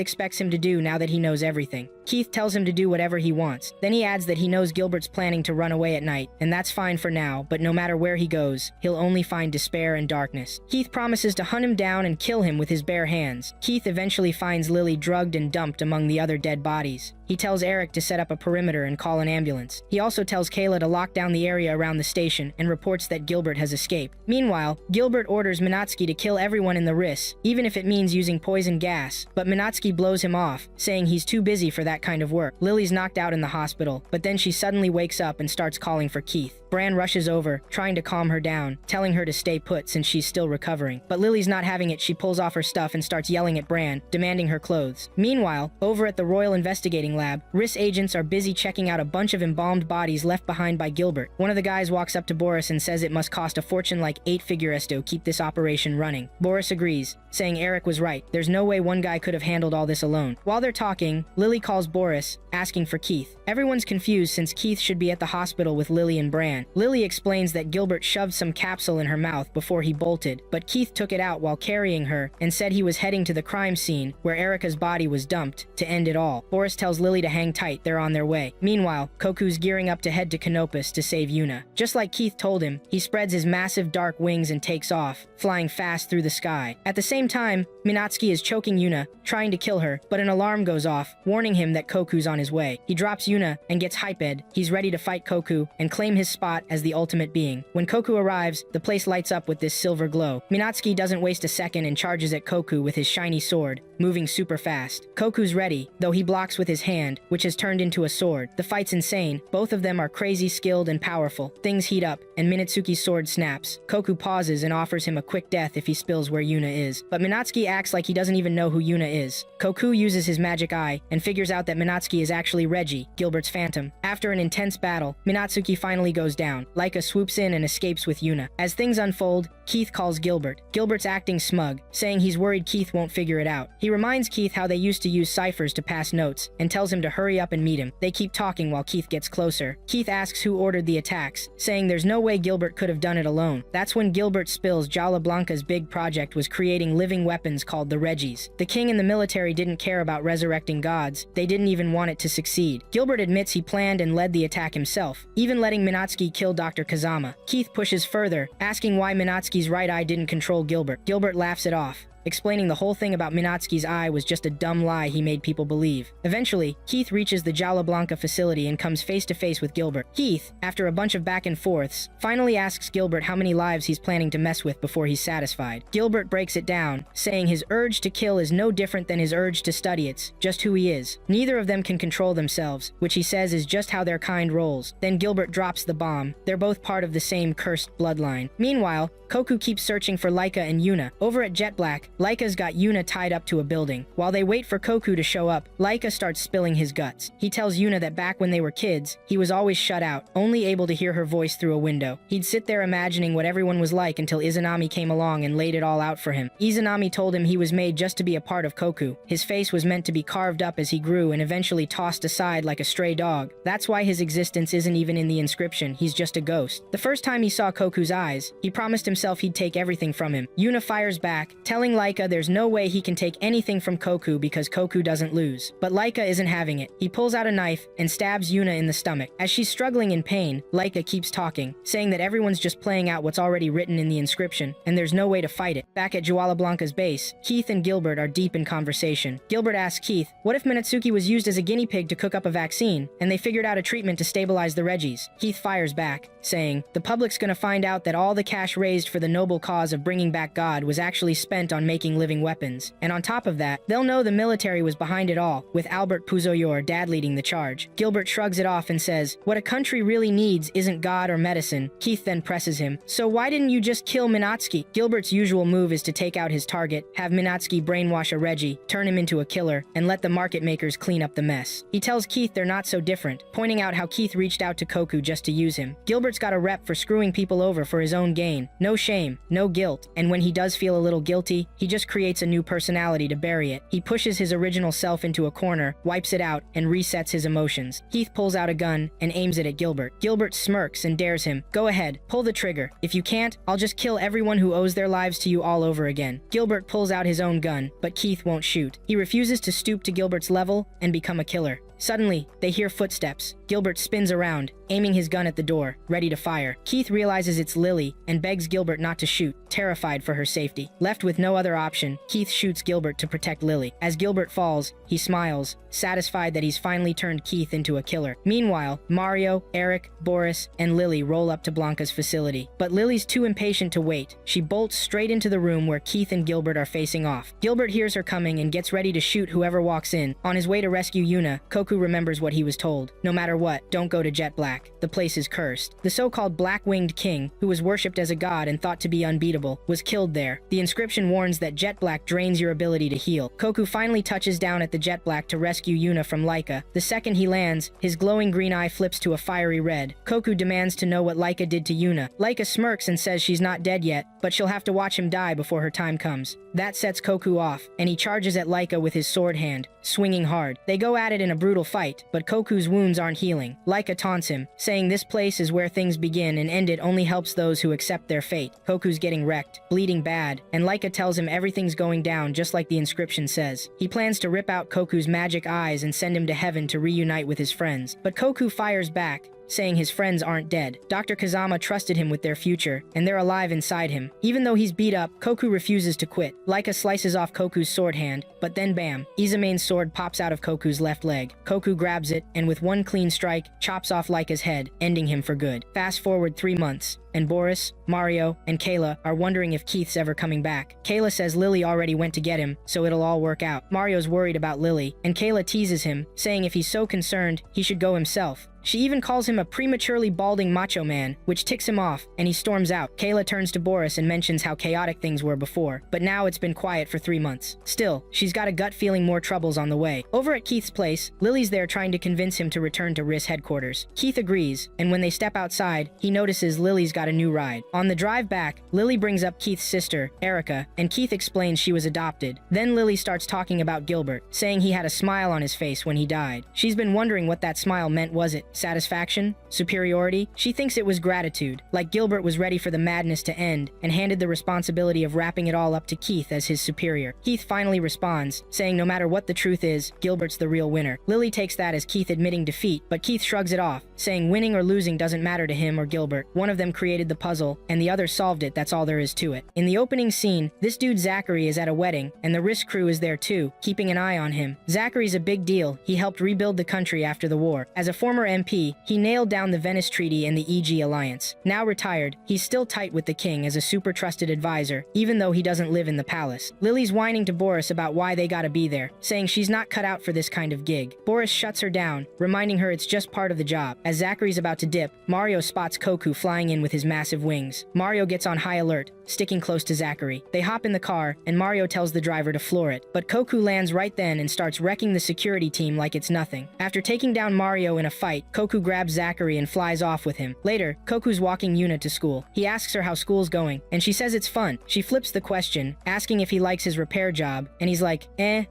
expects him to do now that he knows everything. Keith tells him to do whatever he wants. Then he adds that he knows Gilbert's planning to run away at night, and that's fine for now, but no matter where he goes, he'll only find despair and darkness. Keith promises to hunt him down and kill him with his bare hands. Keith eventually finds Lily drugged and dumped among the other dead bodies. He tells Eric to set up a perimeter and call an ambulance. He also tells Kayla to lock down the area around the station and reports that Gilbert has escaped. Meanwhile, Gilbert orders Minatsky to kill everyone in the RIS, even if it means using poison gas, but Minatsky blows him off, saying he's too busy for that kind of work. Lily's knocked out in the hospital, but then she suddenly wakes up and starts calling for Keith. Bran rushes over, trying to calm her down, telling her to stay put since she's still recovering. But Lily's not having it. She pulls off her stuff and starts yelling at Bran, demanding her clothes. Meanwhile, over at the Royal Investigating Lab, RIS agents are busy checking out a bunch of embalmed bodies left behind by Gilbert. One of the guys walks up to Boris and says it must cost a fortune like 8 figures to keep this operation running. Boris agrees, saying Eric was right. There's no way one guy could have handled all this alone. While they're talking, Lily calls Boris, asking for Keith. Everyone's confused since Keith should be at the hospital with Lily and Bran. Lily explains that Gilbert shoved some capsule in her mouth before he bolted, but Keith took it out while carrying her and said he was heading to the crime scene where Erica's body was dumped to end it all. Boris tells Lily to hang tight, they're on their way. Meanwhile, Koku's gearing up to head to Canopus to save Yuna. Just like Keith told him, he spreads his massive dark wings and takes off, flying fast through the sky. At the same time, Minatsky is choking Yuna, trying to kill her, but an alarm goes off, warning him that Koku's on his way. He drops Yuna and gets hyped. He's ready to fight Koku and claim his spot as the ultimate being. When Koku arrives, the place lights up with this silver glow. Minatsky doesn't waste a second and charges at Koku with his shiny sword, moving super fast. Koku's ready, though he blocks with his hand, which has turned into a sword. The fight's insane. Both of them are crazy skilled and powerful. Things heat up, and Minatsuki's sword snaps. Koku pauses and offers him a quick death if he spills where Yuna is. But Minatsky acts like he doesn't even know who Yuna is. Koku uses his magic eye and figures out that Minatsky is actually Reggie, Gilbert's phantom. After an intense battle, Minatsuki finally goes down. Laika swoops in and escapes with Yuna. As things unfold, Keith calls Gilbert. Gilbert's acting smug, saying he's worried Keith won't figure it out. He reminds Keith how they used to use ciphers to pass notes, and tells him to hurry up and meet him. They keep talking while Keith gets closer. Keith asks who ordered the attacks, saying there's no way Gilbert could have done it alone. That's when Gilbert spills Jaula Blanca's big project was creating living weapons called the Reggies. The king and the military didn't care about resurrecting gods. They didn't even want it to succeed. Gilbert admits he planned and led the attack himself, even letting Minatsky kill Dr. Kazama. Keith pushes further, asking why Minatsky's right eye didn't control Gilbert. Gilbert laughs it off, explaining the whole thing about Minatsuki's eye was just a dumb lie he made people believe. Eventually, Keith reaches the Jaula Blanca facility and comes face to face with Gilbert. Keith, after a bunch of back and forths, finally asks Gilbert how many lives he's planning to mess with before he's satisfied. Gilbert breaks it down, saying his urge to kill is no different than his urge to study, it's just who he is. Neither of them can control themselves, which he says is just how their kind rolls. Then Gilbert drops the bomb. They're both part of the same cursed bloodline. Meanwhile, Koku keeps searching for Laika and Yuna. Over at Jet Black, Laika's got Yuna tied up to a building. While they wait for Koku to show up, Laika starts spilling his guts. He tells Yuna that back when they were kids, he was always shut out, only able to hear her voice through a window. He'd sit there imagining what everyone was like until Izanami came along and laid it all out for him. Izanami told him he was made just to be a part of Koku. His face was meant to be carved up as he grew and eventually tossed aside like a stray dog. That's why his existence isn't even in the inscription, he's just a ghost. The first time he saw Koku's eyes, he promised himself he'd take everything from him. Yuna fires back, telling Laika there's no way he can take anything from Koku because Koku doesn't lose. But Laika isn't having it. He pulls out a knife and stabs Yuna in the stomach. As she's struggling in pain, Laika keeps talking, saying that everyone's just playing out what's already written in the inscription, and there's no way to fight it. Back at Jaula Blanca's base, Keith and Gilbert are deep in conversation. Gilbert asks Keith, what if Minatsuki was used as a guinea pig to cook up a vaccine, and they figured out a treatment to stabilize the Reggies? Keith fires back, saying, the public's gonna find out that all the cash raised for the noble cause of bringing back God was actually spent on making living weapons. And on top of that, they'll know the military was behind it all, with Albert Puzoyor dad leading the charge. Gilbert shrugs it off and says, what a country really needs isn't God or medicine. Keith then presses him, so why didn't you just kill Minatsuki? Gilbert's usual move is to take out his target, have Minatsuki brainwash a Reggie, turn him into a killer, and let the market makers clean up the mess. He tells Keith they're not so different, pointing out how Keith reached out to Koku just to use him. Gilbert's got a rep for screwing people over for his own gain. No shame, no guilt, and when he does feel a little guilty, he just creates a new personality to bury it. He pushes his original self into a corner, wipes it out, and resets his emotions. Keith pulls out a gun and aims it at Gilbert. Gilbert smirks and dares him, go ahead, pull the trigger. If you can't, I'll just kill everyone who owes their lives to you all over again. Gilbert pulls out his own gun, but Keith won't shoot. He refuses to stoop to Gilbert's level and become a killer. Suddenly, they hear footsteps. Gilbert spins around, aiming his gun at the door, ready to fire. Keith realizes it's Lily and begs Gilbert not to shoot, terrified for her safety. Left with no other option, Keith shoots Gilbert to protect Lily. As Gilbert falls, he smiles, satisfied that he's finally turned Keith into a killer. Meanwhile, Mario, Eric, Boris, and Lily roll up to Blanca's facility. But Lily's too impatient to wait. She bolts straight into the room where Keith and Gilbert are facing off. Gilbert hears her coming and gets ready to shoot whoever walks in. On his way to rescue Yuna, Koku remembers what he was told. No matter what, don't go to Jet Black. The place is cursed. The so-called Black-Winged King, who was worshipped as a god and thought to be unbeatable, was killed there. The inscription warns that Jet Black drains your ability to heal. Koku finally touches down at the Jet Black to rescue Yuna from Laika. The second he lands, his glowing green eye flips to a fiery red. Koku demands to know what Laika did to Yuna. Laika smirks and says she's not dead yet, but she'll have to watch him die before her time comes. That sets Koku off, and he charges at Laika with his sword hand, swinging hard. They go at it in a brutal fight, but Koku's wounds aren't healing. Laika taunts him, saying this place is where things begin and end it only helps those who accept their fate. Koku's getting wrecked, bleeding bad, and Laika tells him everything's going down just like the inscription says. He plans to rip out Koku's magic eyes and send him to heaven to reunite with his friends. But Koku fires back, saying his friends aren't dead. Dr. Kazama trusted him with their future, and they're alive inside him. Even though he's beat up, Koku refuses to quit. Laika slices off Koku's sword hand, but then bam, Izume's sword pops out of Koku's left leg. Koku grabs it, and with one clean strike, chops off Laika's head, ending him for good. Fast forward 3 months, and Boris, Mario, and Kayla are wondering if Keith's ever coming back. Kayla says Lily already went to get him, so it'll all work out. Mario's worried about Lily, and Kayla teases him, saying if he's so concerned, he should go himself. She even calls him a prematurely balding macho man, which ticks him off, and he storms out. Kayla turns to Boris and mentions how chaotic things were before, but now it's been quiet for 3 months. Still, she's got a gut feeling more trouble's on the way. Over at Keith's place, Lily's there trying to convince him to return to RIS headquarters. Keith agrees, and when they step outside, he notices Lily's got a new ride. On the drive back, Lily brings up Keith's sister, Erica, and Keith explains she was adopted. Then Lily starts talking about Gilbert, saying he had a smile on his face when he died. She's been wondering what that smile meant, was it Satisfaction? Superiority? She thinks it was gratitude, like Gilbert was ready for the madness to end and handed the responsibility of wrapping it all up to Keith as his superior. Keith finally responds, saying no matter what the truth is, Gilbert's the real winner. Lily takes that as Keith admitting defeat, but Keith shrugs it off, saying winning or losing doesn't matter to him or Gilbert. One of them created the puzzle, and the other solved it, that's all there is to it. In the opening scene, this dude Zachary is at a wedding, and the Risk crew is there too, keeping an eye on him. Zachary's a big deal, he helped rebuild the country after the war. As a former MP, he nailed down the Venice Treaty and the EG Alliance. Now retired, he's still tight with the king as a super trusted advisor, even though he doesn't live in the palace. Lily's whining to Boris about why they gotta be there, saying she's not cut out for this kind of gig. Boris shuts her down, reminding her it's just part of the job. As Zachary's about to dip, Mario spots Koku flying in with his massive wings. Mario gets on high alert, sticking close to Zachary. They hop in the car, and Mario tells the driver to floor it. But Koku lands right then and starts wrecking the security team like it's nothing. After taking down Mario in a fight, Koku grabs Zachary and flies off with him. Later, Koku's walking Yuna to school. He asks her how school's going, and she says it's fun. She flips the question, asking if he likes his repair job, and he's like,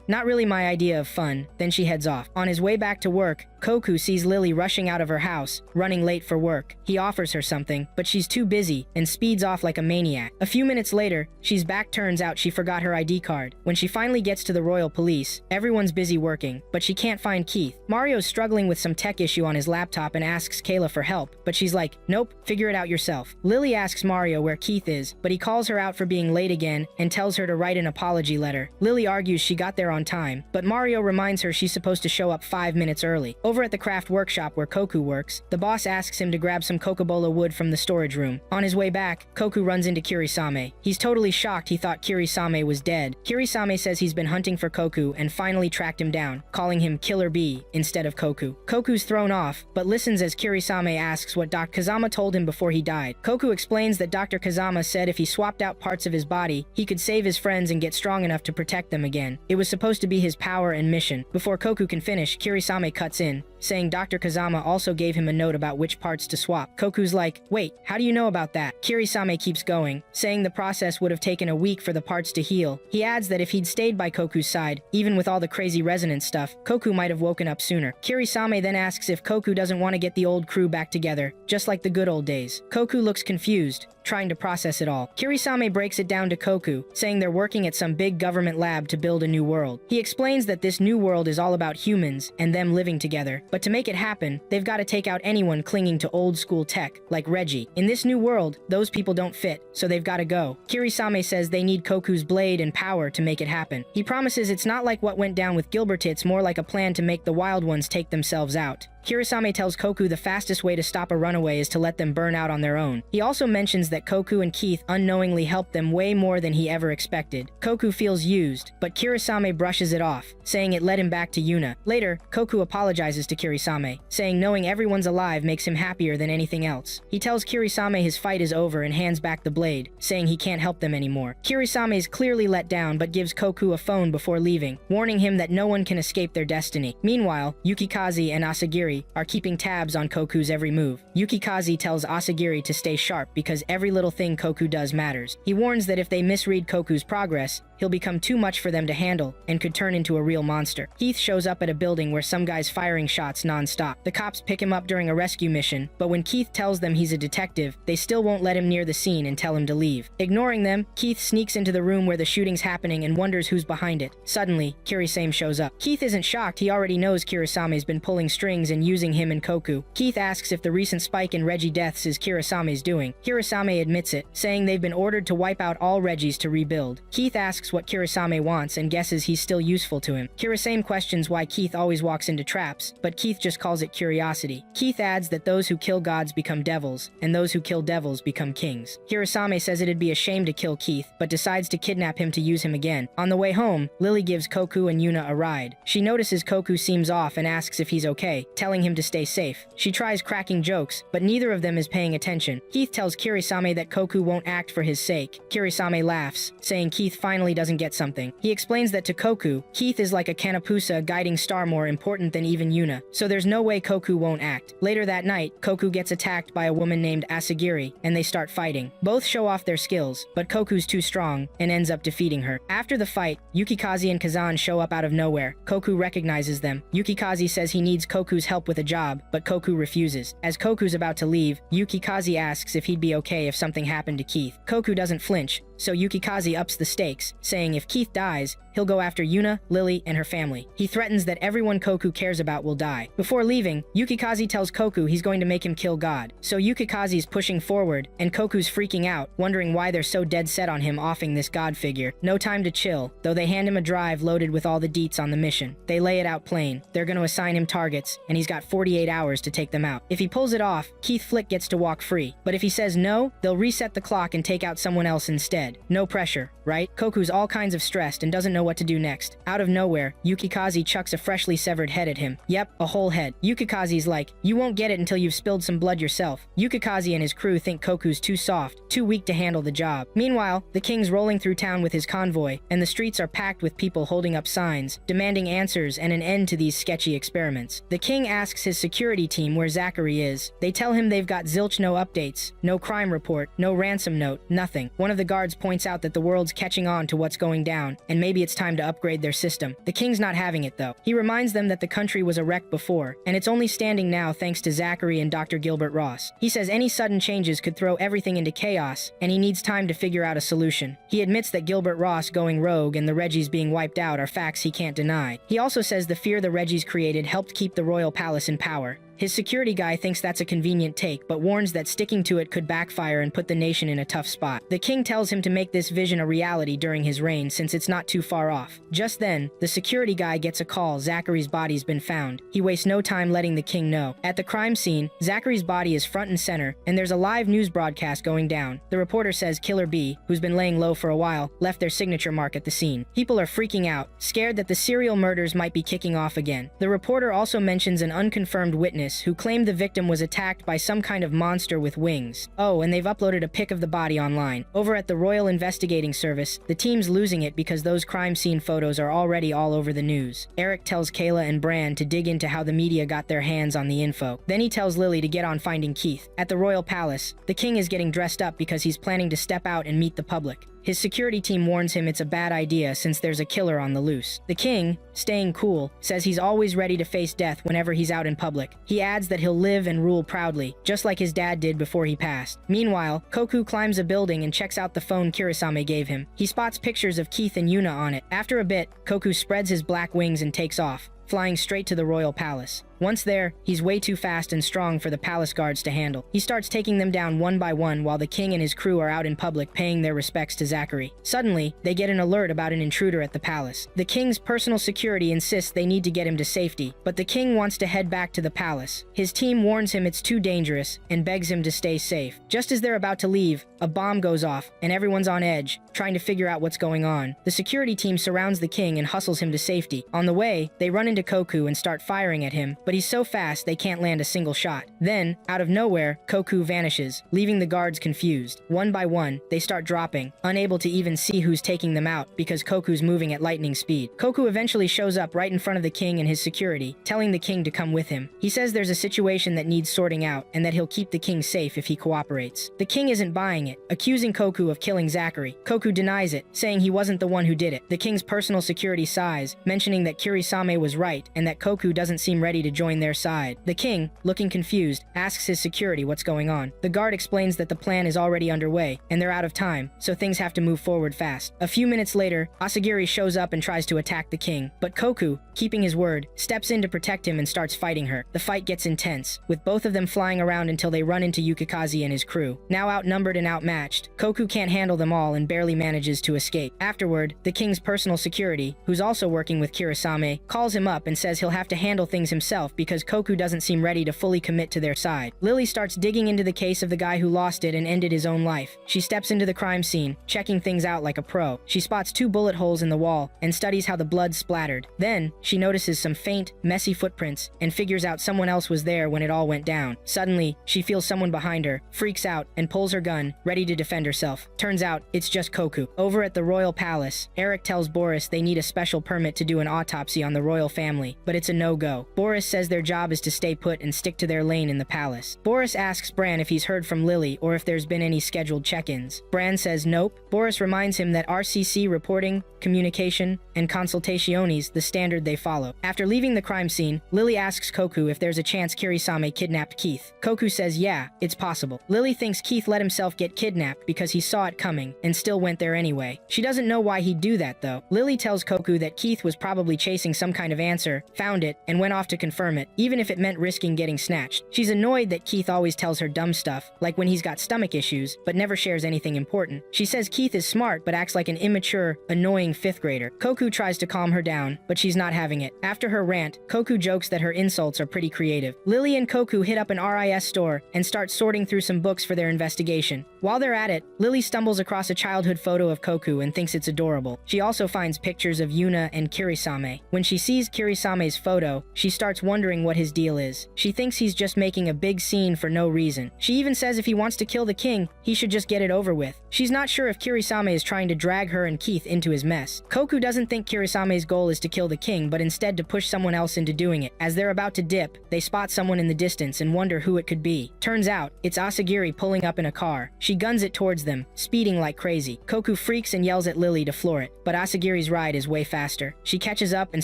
not really my idea of fun. Then she heads off. On his way back to work, Koku sees Lily rushing out of her house, running late for work. He offers her something, but she's too busy and speeds off like a maniac. A few minutes later, she's back. Turns out she forgot her ID card. When she finally gets to the Royal Police, everyone's busy working, but she can't find Keith. Mario's struggling with some tech issue on his laptop and asks Kayla for help, but she's like, nope, figure it out yourself. Lily asks Mario where Keith is, but he calls her out for being late again and tells her to write an apology letter. Lily argues she got there on time, but Mario reminds her she's supposed to show up 5 minutes early. Over at the craft workshop where Koku works, the boss asks him to grab some Kokobola wood from the storage room. On his way back, Koku runs into Kirisame. He's totally shocked he thought Kirisame was dead. Kirisame says he's been hunting for Koku and finally tracked him down, calling him Killer Bee instead of Koku. Koku's thrown off, but listens as Kirisame asks what Dr. Kazama told him before he died. Koku explains that Dr. Kazama said if he swapped out parts of his body, he could save his friends and get strong enough to protect them again. It was supposed to be his power and mission. Before Koku can finish, Kirisame cuts in, saying Dr. Kazama also gave him a note about which parts to swap. Koku's like, wait, how do you know about that? Kirisame keeps going, saying the process would have taken a week for the parts to heal. He adds that if he'd stayed by Koku's side, even with all the crazy resonance stuff, Koku might have woken up sooner. Kirisame then asks if Koku doesn't want to get the old crew back together, just like the good old days. Koku looks confused, trying to process it all. Kirisame breaks it down to Koku, saying they're working at some big government lab to build a new world. He explains that this new world is all about humans and them living together, but to make it happen, they've got to take out anyone clinging to old school tech, like Reggie. In this new world, those people don't fit, so they've got to go. Kirisame says they need Koku's blade and power to make it happen. He promises it's not like what went down with Gilbert, it's more like a plan to make the wild ones take themselves out. Kirisame tells Koku the fastest way to stop a runaway is to let them burn out on their own. He also mentions that Koku and Keith unknowingly helped them way more than he ever expected. Koku feels used, but Kirisame brushes it off, saying it led him back to Yuna. Later, Koku apologizes to Kirisame, saying knowing everyone's alive makes him happier than anything else. He tells Kirisame his fight is over and hands back the blade, saying he can't help them anymore. Kirisame is clearly let down but gives Koku a phone before leaving, warning him that no one can escape their destiny. Meanwhile, Yukikaze and Asagiri are keeping tabs on Koku's every move. Yukikaze tells Asagiri to stay sharp because every little thing Koku does matters. He warns that if they misread Koku's progress, he'll become too much for them to handle and could turn into a real monster. Keith shows up at a building where some guy's firing shots non-stop. The cops pick him up during a rescue mission, but when Keith tells them he's a detective, they still won't let him near the scene and tell him to leave. Ignoring them, Keith sneaks into the room where the shooting's happening and wonders who's behind it. Suddenly, Kirisame shows up. Keith isn't shocked, he already knows Kirisame's been pulling strings and using him and Koku. Keith asks if the recent spike in Reggie deaths is Kirisame's doing. Kirisame admits it, saying they've been ordered to wipe out all Reggies to rebuild. Keith asks what Kirisame wants and guesses he's still useful to him. Kirisame questions why Keith always walks into traps, but Keith just calls it curiosity. Keith adds that those who kill gods become devils, and those who kill devils become kings. Kirisame says it'd be a shame to kill Keith, but decides to kidnap him to use him again. On the way home, Lily gives Koku and Yuna a ride. She notices Koku seems off and asks if he's okay, telling him to stay safe. She tries cracking jokes, but neither of them is paying attention. Keith tells Kirisame that Koku won't act for his sake. Kirisame laughs, saying Keith finally doesn't get something. He explains that to Koku, Keith is like a Kanapusa guiding star more important than even Yuna, so there's no way Koku won't act. Later that night, Koku gets attacked by a woman named Asagiri, and they start fighting. Both show off their skills, but Koku's too strong, and ends up defeating her. After the fight, Yukikaze and Kazan show up out of nowhere. Koku recognizes them. Yukikaze says he needs Koku's help with a job, but Koku refuses. As Koku's about to leave, Yukikaze asks if he'd be okay if something happened to Keith. Koku doesn't flinch, so Yukikaze ups the stakes, saying if Keith dies, he'll go after Yuna, Lily, and her family. He threatens that everyone Koku cares about will die. Before leaving, Yukikaze tells Koku he's going to make him kill God. So Yukikaze's pushing forward, and Koku's freaking out, wondering why they're so dead set on him offing this God figure. No time to chill, though they hand him a drive loaded with all the deets on the mission. They lay it out plain. They're going to assign him targets, and he's got 48 hours to take them out. If he pulls it off, Keith Flick gets to walk free. But if he says no, they'll reset the clock and take out someone else instead. No pressure, right? Koku's all kinds of stressed and doesn't know what to do next. Out of nowhere, Yukikaze chucks a freshly severed head at him. Yep, a whole head. Yukikaze's like, you won't get it until you've spilled some blood yourself. Yukikaze and his crew think Koku's too soft, too weak to handle the job. Meanwhile, the king's rolling through town with his convoy, and the streets are packed with people holding up signs, demanding answers and an end to these sketchy experiments. The king asks his security team where Zachary is. They tell him they've got zilch no updates, no crime report, no ransom note, nothing. One of the guards points out that the world's catching on to what's going down, and maybe it's time to upgrade their system. The king's not having it though. He reminds them that the country was a wreck before, and it's only standing now thanks to Zachary and Dr. Gilbert Ross. He says any sudden changes could throw everything into chaos, and he needs time to figure out a solution. He admits that Gilbert Ross going rogue and the Reggies being wiped out are facts he can't deny. He also says the fear the Reggies created helped keep the royal palace in power. His security guy thinks that's a convenient take, but warns that sticking to it could backfire and put the nation in a tough spot. The king tells him to make this vision a reality during his reign since it's not too far off. Just then, the security guy gets a call Zachary's body's been found. He wastes no time letting the king know. At the crime scene, Zachary's body is front and center, and there's a live news broadcast going down. The reporter says Killer B, who's been laying low for a while, left their signature mark at the scene. People are freaking out, scared that the serial murders might be kicking off again. The reporter also mentions an unconfirmed witness who claimed the victim was attacked by some kind of monster with wings. Oh, and they've uploaded a pic of the body online. Over at the Royal Investigating Service, the team's losing it because those crime scene photos are already all over the news. Eric tells Kayla and Bran to dig into how the media got their hands on the info. Then he tells Lily to get on finding Keith. At the Royal Palace, the king is getting dressed up because he's planning to step out and meet the public. His security team warns him it's a bad idea since there's a killer on the loose. The king, staying cool, says he's always ready to face death whenever he's out in public. He adds that he'll live and rule proudly, just like his dad did before he passed. Meanwhile, Koku climbs a building and checks out the phone Kirisame gave him. He spots pictures of Keith and Yuna on it. After a bit, Koku spreads his black wings and takes off, flying straight to the royal palace. Once there, he's way too fast and strong for the palace guards to handle. He starts taking them down one by one while the king and his crew are out in public paying their respects to Zachary. Suddenly, they get an alert about an intruder at the palace. The king's personal security insists they need to get him to safety, but the king wants to head back to the palace. His team warns him it's too dangerous and begs him to stay safe. Just as they're about to leave, a bomb goes off and everyone's on edge, trying to figure out what's going on. The security team surrounds the king and hustles him to safety. On the way, they run into Koku and start firing at him, but he's so fast they can't land a single shot. Then, out of nowhere, Koku vanishes, leaving the guards confused. One by one, they start dropping, unable to even see who's taking them out because Koku's moving at lightning speed. Koku eventually shows up right in front of the king and his security, telling the king to come with him. He says there's a situation that needs sorting out and that he'll keep the king safe if he cooperates. The king isn't buying it, accusing Koku of killing Zachary. Koku denies it, saying he wasn't the one who did it. The king's personal security sighs, mentioning that Kirisame was right and that Koku doesn't seem ready to join their side. The king, looking confused, asks his security what's going on. The guard explains that the plan is already underway, and they're out of time, so things have to move forward fast. A few minutes later, Asagiri shows up and tries to attack the king, but Koku, keeping his word, steps in to protect him and starts fighting her. The fight gets intense, with both of them flying around until they run into Yukikaze and his crew. Now outnumbered and outmatched, Koku can't handle them all and barely manages to escape. Afterward, the king's personal security, who's also working with Kirisame, calls him up and says he'll have to handle things himself herself because Koku doesn't seem ready to fully commit to their side. Lily starts digging into the case of the guy who lost it and ended his own life. She steps into the crime scene, checking things out like a pro. She spots 2 bullet holes in the wall and studies how the blood splattered. Then, she notices some faint, messy footprints and figures out someone else was there when it all went down. Suddenly, she feels someone behind her, freaks out, and pulls her gun, ready to defend herself. Turns out, it's just Koku. Over at the royal palace, Eric tells Boris they need a special permit to do an autopsy on the royal family, but it's a no-go. Boris says their job is to stay put and stick to their lane in the palace. Boris asks Bran if he's heard from Lily or if there's been any scheduled check-ins. Bran says nope. Boris reminds him that RCC reporting, communication, and consultaciones the standard they follow. After leaving the crime scene, Lily asks Koku if there's a chance Kirisame kidnapped Keith. Koku says yeah, it's possible. Lily thinks Keith let himself get kidnapped because he saw it coming and still went there anyway. She doesn't know why he'd do that though. Lily tells Koku that Keith was probably chasing some kind of answer, found it, and went off to confirm it, even if it meant risking getting snatched. She's annoyed that Keith always tells her dumb stuff, like when he's got stomach issues, but never shares anything important. She says Keith is smart but acts like an immature, annoying 5th grader. Koku tries to calm her down, but she's not having it. After her rant, Koku jokes that her insults are pretty creative. Lily and Koku hit up an RIS store and start sorting through some books for their investigation. While they're at it, Lily stumbles across a childhood photo of Koku and thinks it's adorable. She also finds pictures of Yuna and Kirisame. When she sees Kirisame's photo, she starts wondering what his deal is. She thinks he's just making a big scene for no reason. She even says if he wants to kill the king, he should just get it over with. She's not sure if Kirisame is trying to drag her and Keith into his mess. Koku doesn't think Kirisame's goal is to kill the king, but instead to push someone else into doing it. As they're about to dip, they spot someone in the distance and wonder who it could be. Turns out, it's Asagiri pulling up in a car. She guns it towards them, speeding like crazy. Koku freaks and yells at Lily to floor it, but Asagiri's ride is way faster. She catches up and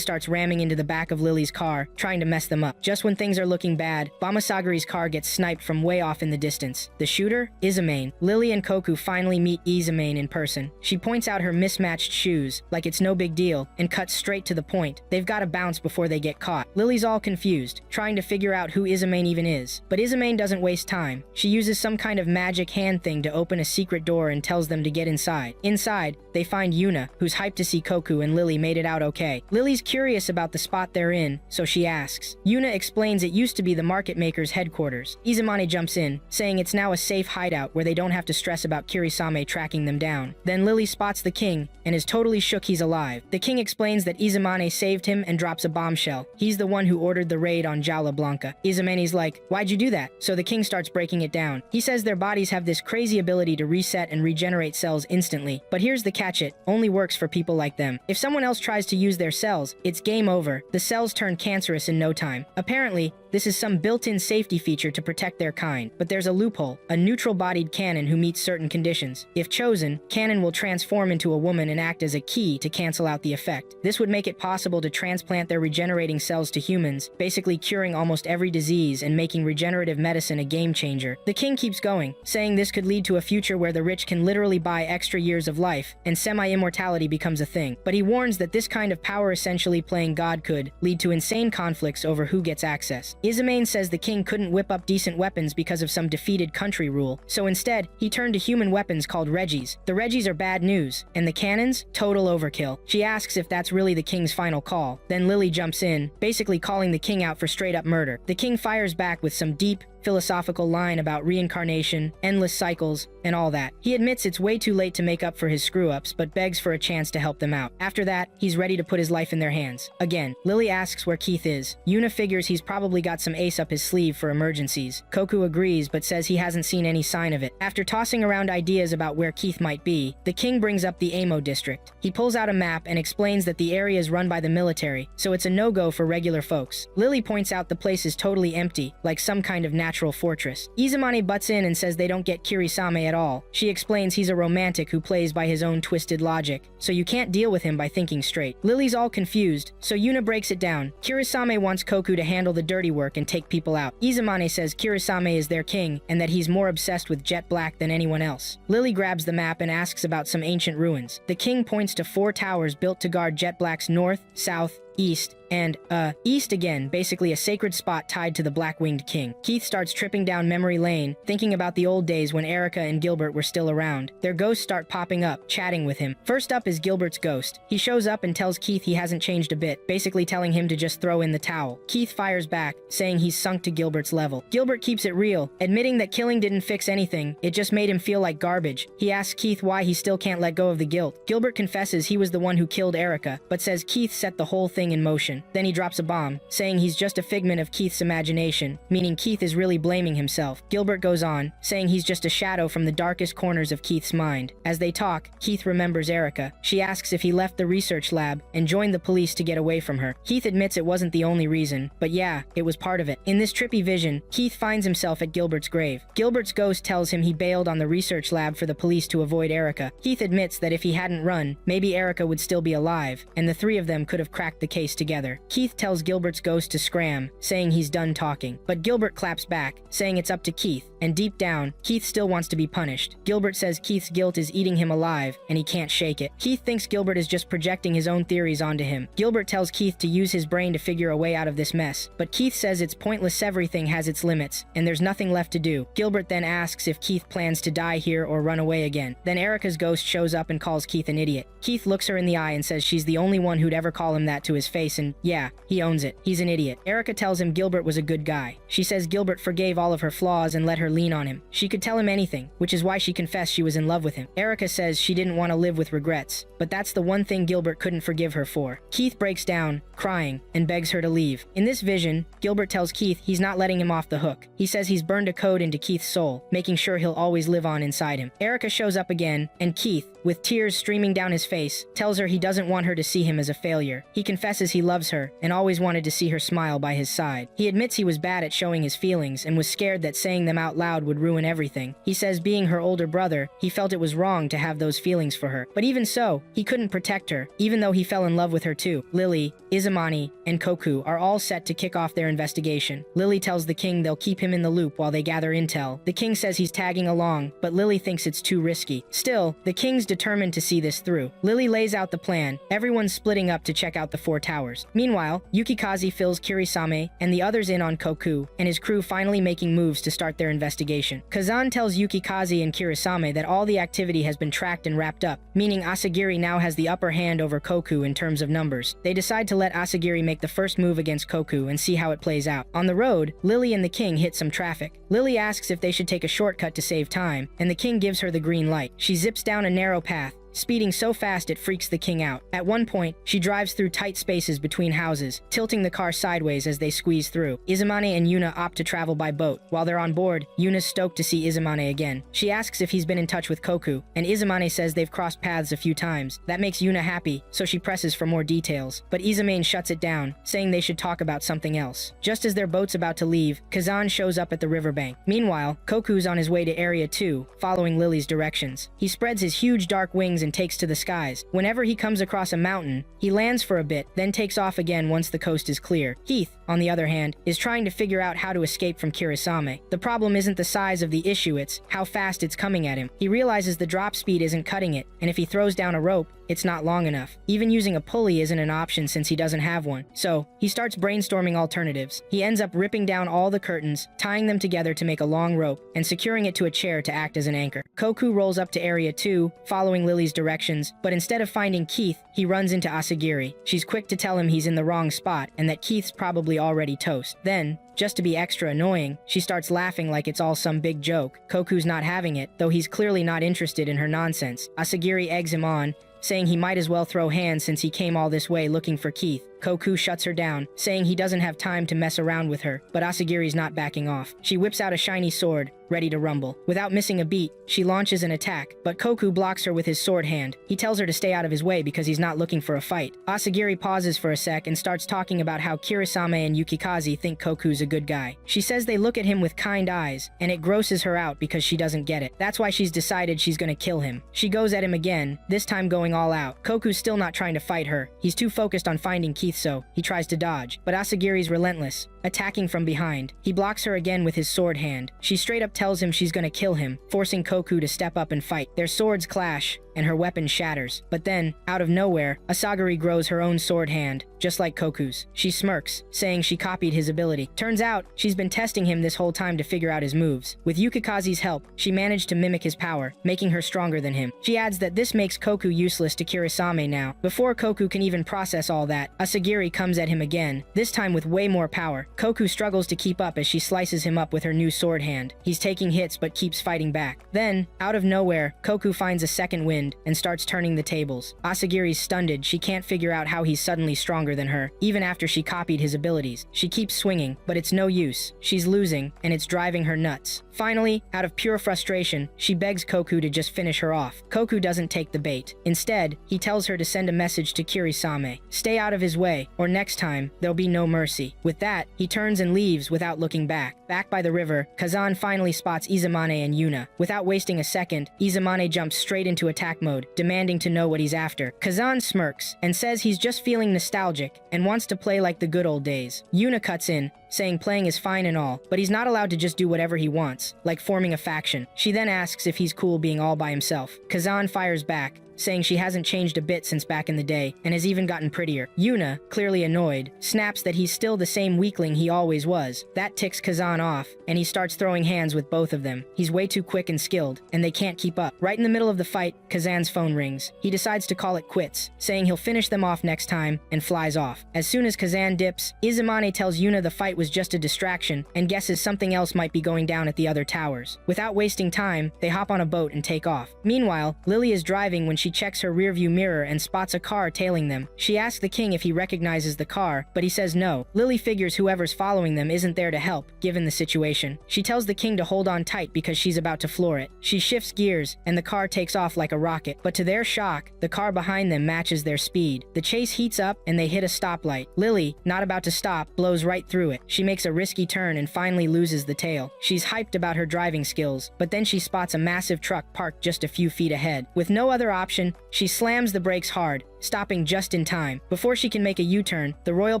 starts ramming into the back of Lily's car, trying to mess them up. Just when things are looking bad, Bamasagiri's car gets sniped from way off in the distance. The shooter? Izumane. Lily and Koku finally meet Izumane in person. She points out her mismatched shoes, like it's no big deal, and cuts straight to the point. They've got to bounce before they get caught. Lily's all confused, trying to figure out who Izumane even is. But Izumane doesn't waste time. She uses some kind of magic hand thing to open a secret door and tells them to get inside. Inside, they find Yuna, who's hyped to see Koku and Lily made it out okay. Lily's curious about the spot they're in, so she asks. Yuna explains it used to be the market maker's headquarters. Izumane jumps in, saying it's now a safe hideout where they don't have to stress about Kirisame tracking them down. Then Lily spots the king and is totally shook he's alive. The king explains that Izumane saved him and drops a bombshell. He's the one who ordered the raid on Jaula Blanca. Izumane's like, why'd you do that? So the king starts breaking it down. He says their bodies have this crazy ability to reset and regenerate cells instantly. But here's the catch, it only works for people like them. If someone else tries to use their cells, it's game over. The cells turn cancerous in no time. Apparently, this is some built-in safety feature to protect their kind. But there's a loophole, a neutral-bodied cannon who meets certain conditions. If chosen, cannon will transform into a woman and act as a key to cancel out the effect. This would make it possible to transplant their regenerating cells to humans, basically curing almost every disease and making regenerative medicine a game changer. The king keeps going, saying this could lead to a future where the rich can literally buy extra years of life, and semi-immortality becomes a thing. But he warns that this kind of power essentially playing God could lead to insane conflicts over who gets access. Izumane says the king couldn't whip up decent weapons because of some defeated country rule, so instead, he turned to human weapons called Regis. The Regis are bad news, and the cannons? Total overkill. She asks if that's really the king's final call. Then Lily jumps in, basically calling the king out for straight-up murder. The king fires back with some deep, philosophical line about reincarnation, endless cycles, and all that. He admits it's way too late to make up for his screw-ups, but begs for a chance to help them out. After that, he's ready to put his life in their hands. Again, Lily asks where Keith is. Yuna figures he's probably got some ace up his sleeve for emergencies. Koku agrees, but says he hasn't seen any sign of it. After tossing around ideas about where Keith might be, the king brings up the Amo district. He pulls out a map and explains that the area is run by the military, so it's a no-go for regular folks. Lily points out the place is totally empty, like some kind of natural fortress. Izumane butts in and says they don't get Kirisame at all. She explains he's a romantic who plays by his own twisted logic, so you can't deal with him by thinking straight. Lily's all confused, so Yuna breaks it down. Kirisame wants Koku to handle the dirty work and take people out. Izumane says Kirisame is their king, and that he's more obsessed with Jet Black than anyone else. Lily grabs the map and asks about some ancient ruins. The king points to 4 towers built to guard Jet Black's north, south, east, and, east again, basically a sacred spot tied to the black-winged king. Keith starts tripping down memory lane, thinking about the old days when Erica and Gilbert were still around. Their ghosts start popping up, chatting with him. First up is Gilbert's ghost. He shows up and tells Keith he hasn't changed a bit, basically telling him to just throw in the towel. Keith fires back, saying he's sunk to Gilbert's level. Gilbert keeps it real, admitting that killing didn't fix anything, it just made him feel like garbage. He asks Keith why he still can't let go of the guilt. Gilbert confesses he was the one who killed Erica, but says Keith set the whole thing in motion. Then he drops a bomb, saying he's just a figment of Keith's imagination, meaning Keith is really blaming himself. Gilbert goes on, saying he's just a shadow from the darkest corners of Keith's mind. As they talk, Keith remembers Erica. She asks if he left the research lab and joined the police to get away from her. Keith admits it wasn't the only reason, but yeah, it was part of it. In this trippy vision, Keith finds himself at Gilbert's grave. Gilbert's ghost tells him he bailed on the research lab for the police to avoid Erica. Keith admits that if he hadn't run, maybe Erica would still be alive, and the three of them could have cracked the case together. Keith tells Gilbert's ghost to scram, saying he's done talking. But Gilbert claps back, saying it's up to Keith, and deep down, Keith still wants to be punished. Gilbert says Keith's guilt is eating him alive, and he can't shake it. Keith thinks Gilbert is just projecting his own theories onto him. Gilbert tells Keith to use his brain to figure a way out of this mess, but Keith says it's pointless, everything has its limits, and there's nothing left to do. Gilbert then asks if Keith plans to die here or run away again. Then Erica's ghost shows up and calls Keith an idiot. Keith looks her in the eye and says she's the only one who'd ever call him that to his face, and yeah, he owns it. He's an idiot. Erica tells him Gilbert was a good guy. She says Gilbert forgave all of her flaws and let her lean on him. She could tell him anything, which is why she confessed she was in love with him. Erica says she didn't want to live with regrets, but that's the one thing Gilbert couldn't forgive her for. Keith breaks down, crying, and begs her to leave. In this vision, Gilbert tells Keith he's not letting him off the hook. He says he's burned a code into Keith's soul, making sure he'll always live on inside him. Erica shows up again, and Keith, with tears streaming down his face, tells her he doesn't want her to see him as a failure. He confesses he loves her, and always wanted to see her smile by his side. He admits he was bad at showing his feelings, and was scared that saying them out loud would ruin everything. He says being her older brother, he felt it was wrong to have those feelings for her. But even so, he couldn't protect her, even though he fell in love with her too. Lily, Izumani, and Koku are all set to kick off their investigation. Lily tells the king they'll keep him in the loop while they gather intel. The king says he's tagging along, but Lily thinks it's too risky. Still, the king's determined to see this through. Lily lays out the plan, everyone's splitting up to check out the 4 towers. Meanwhile, Yukikaze fills Kirisame and the others in on Koku, and his crew finally making moves to start their investigation. Kazan tells Yukikaze and Kirisame that all the activity has been tracked and wrapped up, meaning Asagiri now has the upper hand over Koku in terms of numbers. They decide to let Asagiri make the first move against Koku and see how it plays out. On the road, Lily and the king hit some traffic. Lily asks if they should take a shortcut to save time, and the king gives her the green light. She zips down a narrow path, speeding so fast it freaks the king out. At one point, she drives through tight spaces between houses, tilting the car sideways as they squeeze through. Izumane and Yuna opt to travel by boat. While they're on board, Yuna's stoked to see Izumane again. She asks if he's been in touch with Koku, and Izumane says they've crossed paths a few times. That makes Yuna happy, so she presses for more details. But Izumane shuts it down, saying they should talk about something else. Just as their boat's about to leave, Kazan shows up at the riverbank. Meanwhile, Koku's on his way to Area 2, following Lily's directions. He spreads his huge dark wings and takes to the skies. Whenever he comes across a mountain, he lands for a bit, then takes off again once the coast is clear. Heath, on the other hand, is trying to figure out how to escape from Kirisame. The problem isn't the size of the issue, it's how fast it's coming at him. He realizes the drop speed isn't cutting it, and if he throws down a rope, it's not long enough. Even using a pulley isn't an option since he doesn't have one. So, he starts brainstorming alternatives. He ends up ripping down all the curtains, tying them together to make a long rope, and securing it to a chair to act as an anchor. Koku rolls up to Area 2, following Lily's directions, but instead of finding Keith, he runs into Asagiri. She's quick to tell him he's in the wrong spot, and that Keith's probably already toast. Then, just to be extra annoying, she starts laughing like it's all some big joke. Koku's not having it, though he's clearly not interested in her nonsense. Asagiri eggs him on, saying he might as well throw hands since he came all this way looking for Keith. Koku shuts her down, saying he doesn't have time to mess around with her, but Asagiri's not backing off. She whips out a shiny sword, ready to rumble. Without missing a beat, she launches an attack, but Koku blocks her with his sword hand. He tells her to stay out of his way because he's not looking for a fight. Asagiri pauses for a sec and starts talking about how Kirisame and Yukikaze think Koku's a good guy. She says they look at him with kind eyes, and it grosses her out because she doesn't get it. That's why she's decided she's gonna kill him. She goes at him again, this time going all out. Koku's still not trying to fight her. He's too focused on finding Keith, so he tries to dodge. But Asagiri's relentless. attacking from behind. He blocks her again with his sword hand. She straight up tells him she's gonna kill him, forcing Koku to step up and fight. Their swords clash, and her weapon shatters. But then, out of nowhere, Asagari grows her own sword hand, just like Koku's. She smirks, saying she copied his ability. Turns out, she's been testing him this whole time to figure out his moves. With Yukikaze's help, she managed to mimic his power, making her stronger than him. She adds that this makes Koku useless to Kirisame now. Before Koku can even process all that, Asagiri comes at him again, this time with way more power. Koku struggles to keep up as she slices him up with her new sword hand. He's taking hits but keeps fighting back. Then, out of nowhere, Koku finds a second wind and starts turning the tables. Asagiri's stunned. She can't figure out how he's suddenly stronger than her, even after she copied his abilities. She keeps swinging, but it's no use. She's losing, and it's driving her nuts. Finally, out of pure frustration, she begs Koku to just finish her off. Koku doesn't take the bait. Instead, he tells her to send a message to Kirisame. Stay out of his way, or next time, there'll be no mercy. With that, he turns and leaves without looking back. Back by the river, Kazan finally spots Izumane and Yuna. Without wasting a second, Izumane jumps straight into attack mode, demanding to know what he's after. Kazan smirks and says he's just feeling nostalgic and wants to play like the good old days. Yuna cuts in, saying playing is fine and all, but he's not allowed to just do whatever he wants, like forming a faction. She then asks if he's cool being all by himself. Kazan fires back, saying she hasn't changed a bit since back in the day, and has even gotten prettier. Yuna, clearly annoyed, snaps that he's still the same weakling he always was. That ticks Kazan off, and he starts throwing hands with both of them. He's way too quick and skilled, and they can't keep up. Right in the middle of the fight, Kazan's phone rings. He decides to call it quits, saying he'll finish them off next time, and flies off. As soon as Kazan dips, Izumane tells Yuna the fight was just a distraction, and guesses something else might be going down at the other towers. Without wasting time, they hop on a boat and take off. Meanwhile, Lily is driving when she checks her rearview mirror and spots a car tailing them. She asks the king if he recognizes the car, but he says no. Lily figures whoever's following them isn't there to help, given the situation. She tells the king to hold on tight because she's about to floor it. She shifts gears, and the car takes off like a rocket, but to their shock, the car behind them matches their speed. The chase heats up, and they hit a stoplight. Lily, not about to stop, blows right through it. She makes a risky turn and finally loses the tail. She's hyped about her driving skills, but then she spots a massive truck parked just a few feet ahead. With no other option, she slams the brakes hard, stopping just in time. Before she can make a U-turn, the royal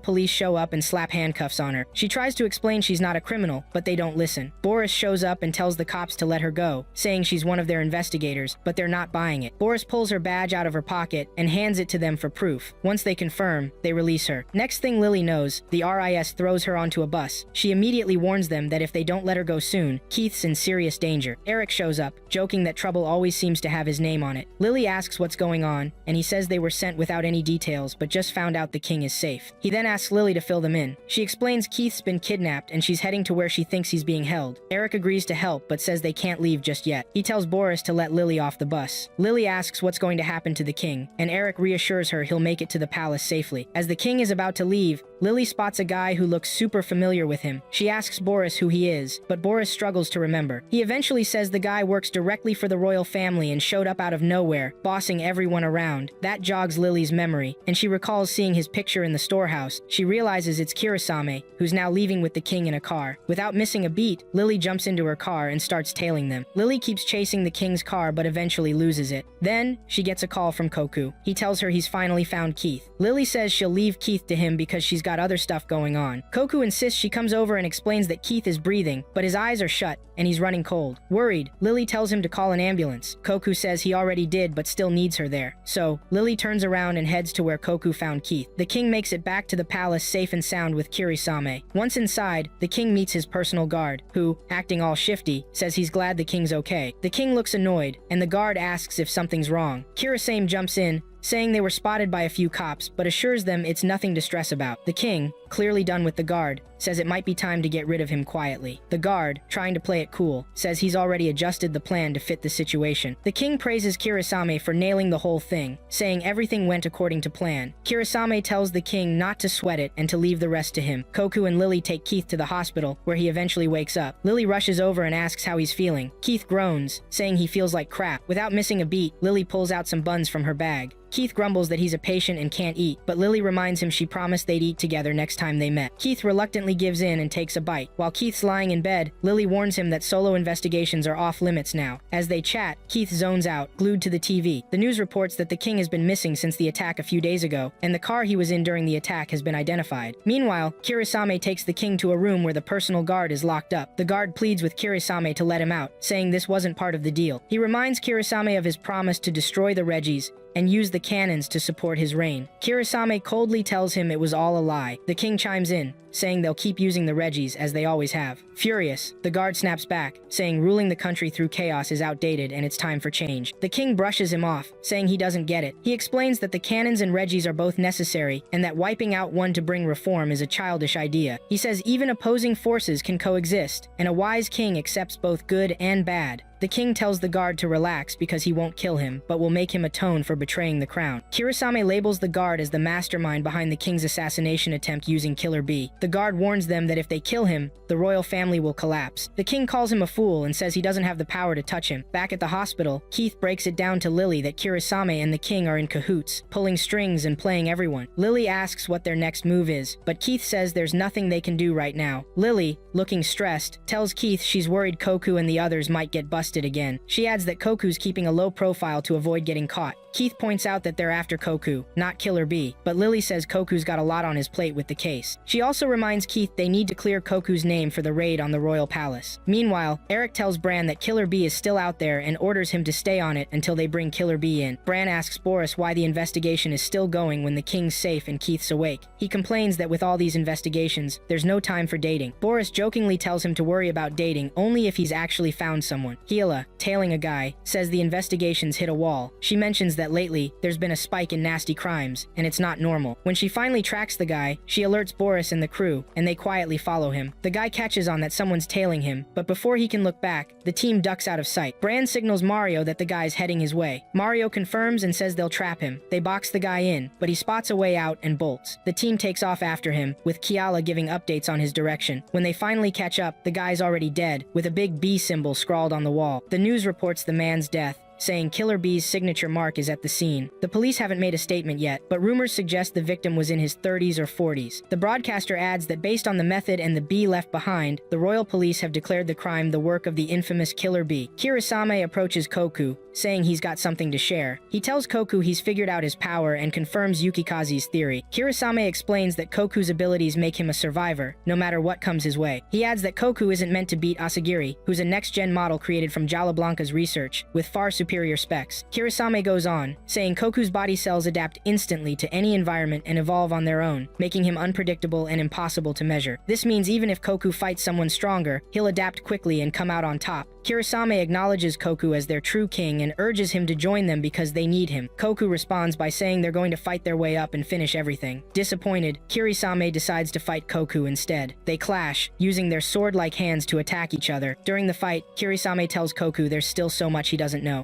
police show up and slap handcuffs on her. She tries to explain she's not a criminal, but they don't listen. Boris shows up and tells the cops to let her go, saying she's one of their investigators, but they're not buying it. Boris pulls her badge out of her pocket and hands it to them for proof. Once they confirm, they release her. Next thing Lily knows, the RIS throws her onto a bus. She immediately warns them that if they don't let her go soon, Keith's in serious danger. Eric shows up, joking that trouble always seems to have his name on it. Lily asks what's going on, and he says they were sent without any details, but just found out the king is safe. He then asks Lily to fill them in. She explains Keith's been kidnapped and she's heading to where she thinks he's being held. Eric agrees to help, but says they can't leave just yet. He tells Boris to let Lily off the bus. Lily asks what's going to happen to the king, and Eric reassures her he'll make it to the palace safely. As the king is about to leave, Lily spots a guy who looks super familiar with him. She asks Boris who he is, but Boris struggles to remember. He eventually says the guy works directly for the royal family and showed up out of nowhere, bossing everyone around. That jogs Lily's memory, and she recalls seeing his picture in the storehouse. She realizes it's Kirisame, who's now leaving with the king in a car. Without missing a beat, Lily jumps into her car and starts tailing them. Lily keeps chasing the king's car but eventually loses it. Then, she gets a call from Koku. He tells her he's finally found Keith. Lily says she'll leave Keith to him because she's got other stuff going on. Koku insists she comes over and explains that Keith is breathing, but his eyes are shut and he's running cold. Worried, Lily tells him to call an ambulance. Koku says he already did but still needs her there. So, Lily turns around and heads to where Koku found Keith. The king makes it back to the palace safe and sound with Kirisame. Once inside, the king meets his personal guard, who, acting all shifty, says he's glad the king's okay. The king looks annoyed, and the guard asks if something's wrong. Kirisame jumps in, saying they were spotted by a few cops, but assures them it's nothing to stress about. The king, clearly done with the guard, says it might be time to get rid of him quietly. The guard, trying to play it cool, says he's already adjusted the plan to fit the situation. The king praises Kirisame for nailing the whole thing, saying everything went according to plan. Kirisame tells the king not to sweat it and to leave the rest to him. Koku and Lily take Keith to the hospital, where he eventually wakes up. Lily rushes over and asks how he's feeling. Keith groans, saying he feels like crap. Without missing a beat, Lily pulls out some buns from her bag. Keith grumbles that he's a patient and can't eat, but Lily reminds him she promised they'd eat together next next time they met. Keith reluctantly gives in and takes a bite. While Keith's lying in bed, Lily warns him that solo investigations are off limits now. As they chat, Keith zones out, glued to the TV. The news reports that the king has been missing since the attack a few days ago, and the car he was in during the attack has been identified. Meanwhile, Kirisame takes the king to a room where the personal guard is locked up. The guard pleads with Kirisame to let him out, saying this wasn't part of the deal. He reminds Kirisame of his promise to destroy the Reggies and use the cannons to support his reign. Kirisame coldly tells him it was all a lie. The king chimes in, saying they'll keep using the Reggies as they always have. Furious, the guard snaps back, saying ruling the country through chaos is outdated and it's time for change. The king brushes him off, saying he doesn't get it. He explains that the cannons and Reggies are both necessary and that wiping out one to bring reform is a childish idea. He says even opposing forces can coexist, and a wise king accepts both good and bad. The king tells the guard to relax because he won't kill him, but will make him atone for betraying the crown. Kirisame labels the guard as the mastermind behind the king's assassination attempt using Killer Bee. The guard warns them that if they kill him, the royal family will collapse. The king calls him a fool and says he doesn't have the power to touch him. Back at the hospital, Keith breaks it down to Lily that Kirisame and the king are in cahoots, pulling strings and playing everyone. Lily asks what their next move is, but Keith says there's nothing they can do right now. Lily, looking stressed, tells Keith she's worried Koku and the others might get busted again. She adds that Koku's keeping a low profile to avoid getting caught. Keith points out that they're after Koku, not Killer Bee, but Lily says Koku's got a lot on his plate with the case. She also reminds Keith they need to clear Koku's name for the raid on the royal palace. Meanwhile, Eric tells Bran that Killer Bee is still out there and orders him to stay on it until they bring Killer Bee in. Bran asks Boris why the investigation is still going when the king's safe and Keith's awake. He complains that with all these investigations, there's no time for dating. Boris jokingly tells him to worry about dating only if he's actually found someone. Hila, tailing a guy, says the investigations hit a wall. She mentions that lately, there's been a spike in nasty crimes, and it's not normal. When she finally tracks the guy, she alerts Boris and the crew, and they quietly follow him. The guy catches on that someone's tailing him, but before he can look back, the team ducks out of sight. Bran signals Mario that the guy's heading his way. Mario confirms and says they'll trap him. They box the guy in, but he spots a way out and bolts. The team takes off after him, with Kiala giving updates on his direction. When they finally catch up, the guy's already dead, with a big B symbol scrawled on the wall. The news reports the man's death, saying Killer Bee's signature mark is at the scene. The police haven't made a statement yet, but rumors suggest the victim was in his 30s or 40s. The broadcaster adds that based on the method and the bee left behind, the royal police have declared the crime the work of the infamous Killer Bee. Kirisame approaches Koku, saying he's got something to share. He tells Koku he's figured out his power and confirms Yukikaze's theory. Kirisame explains that Koku's abilities make him a survivor, no matter what comes his way. He adds that Koku isn't meant to beat Asagiri, who's a next-gen model created from Jalablanca's research, with far superior specs. Kirisame goes on, saying Koku's body cells adapt instantly to any environment and evolve on their own, making him unpredictable and impossible to measure. This means even if Koku fights someone stronger, he'll adapt quickly and come out on top. Kirisame acknowledges Koku as their true king and urges him to join them because they need him. Koku responds by saying they're going to fight their way up and finish everything. Disappointed, Kirisame decides to fight Koku instead. They clash, using their sword-like hands to attack each other. During the fight, Kirisame tells Koku there's still so much he doesn't know.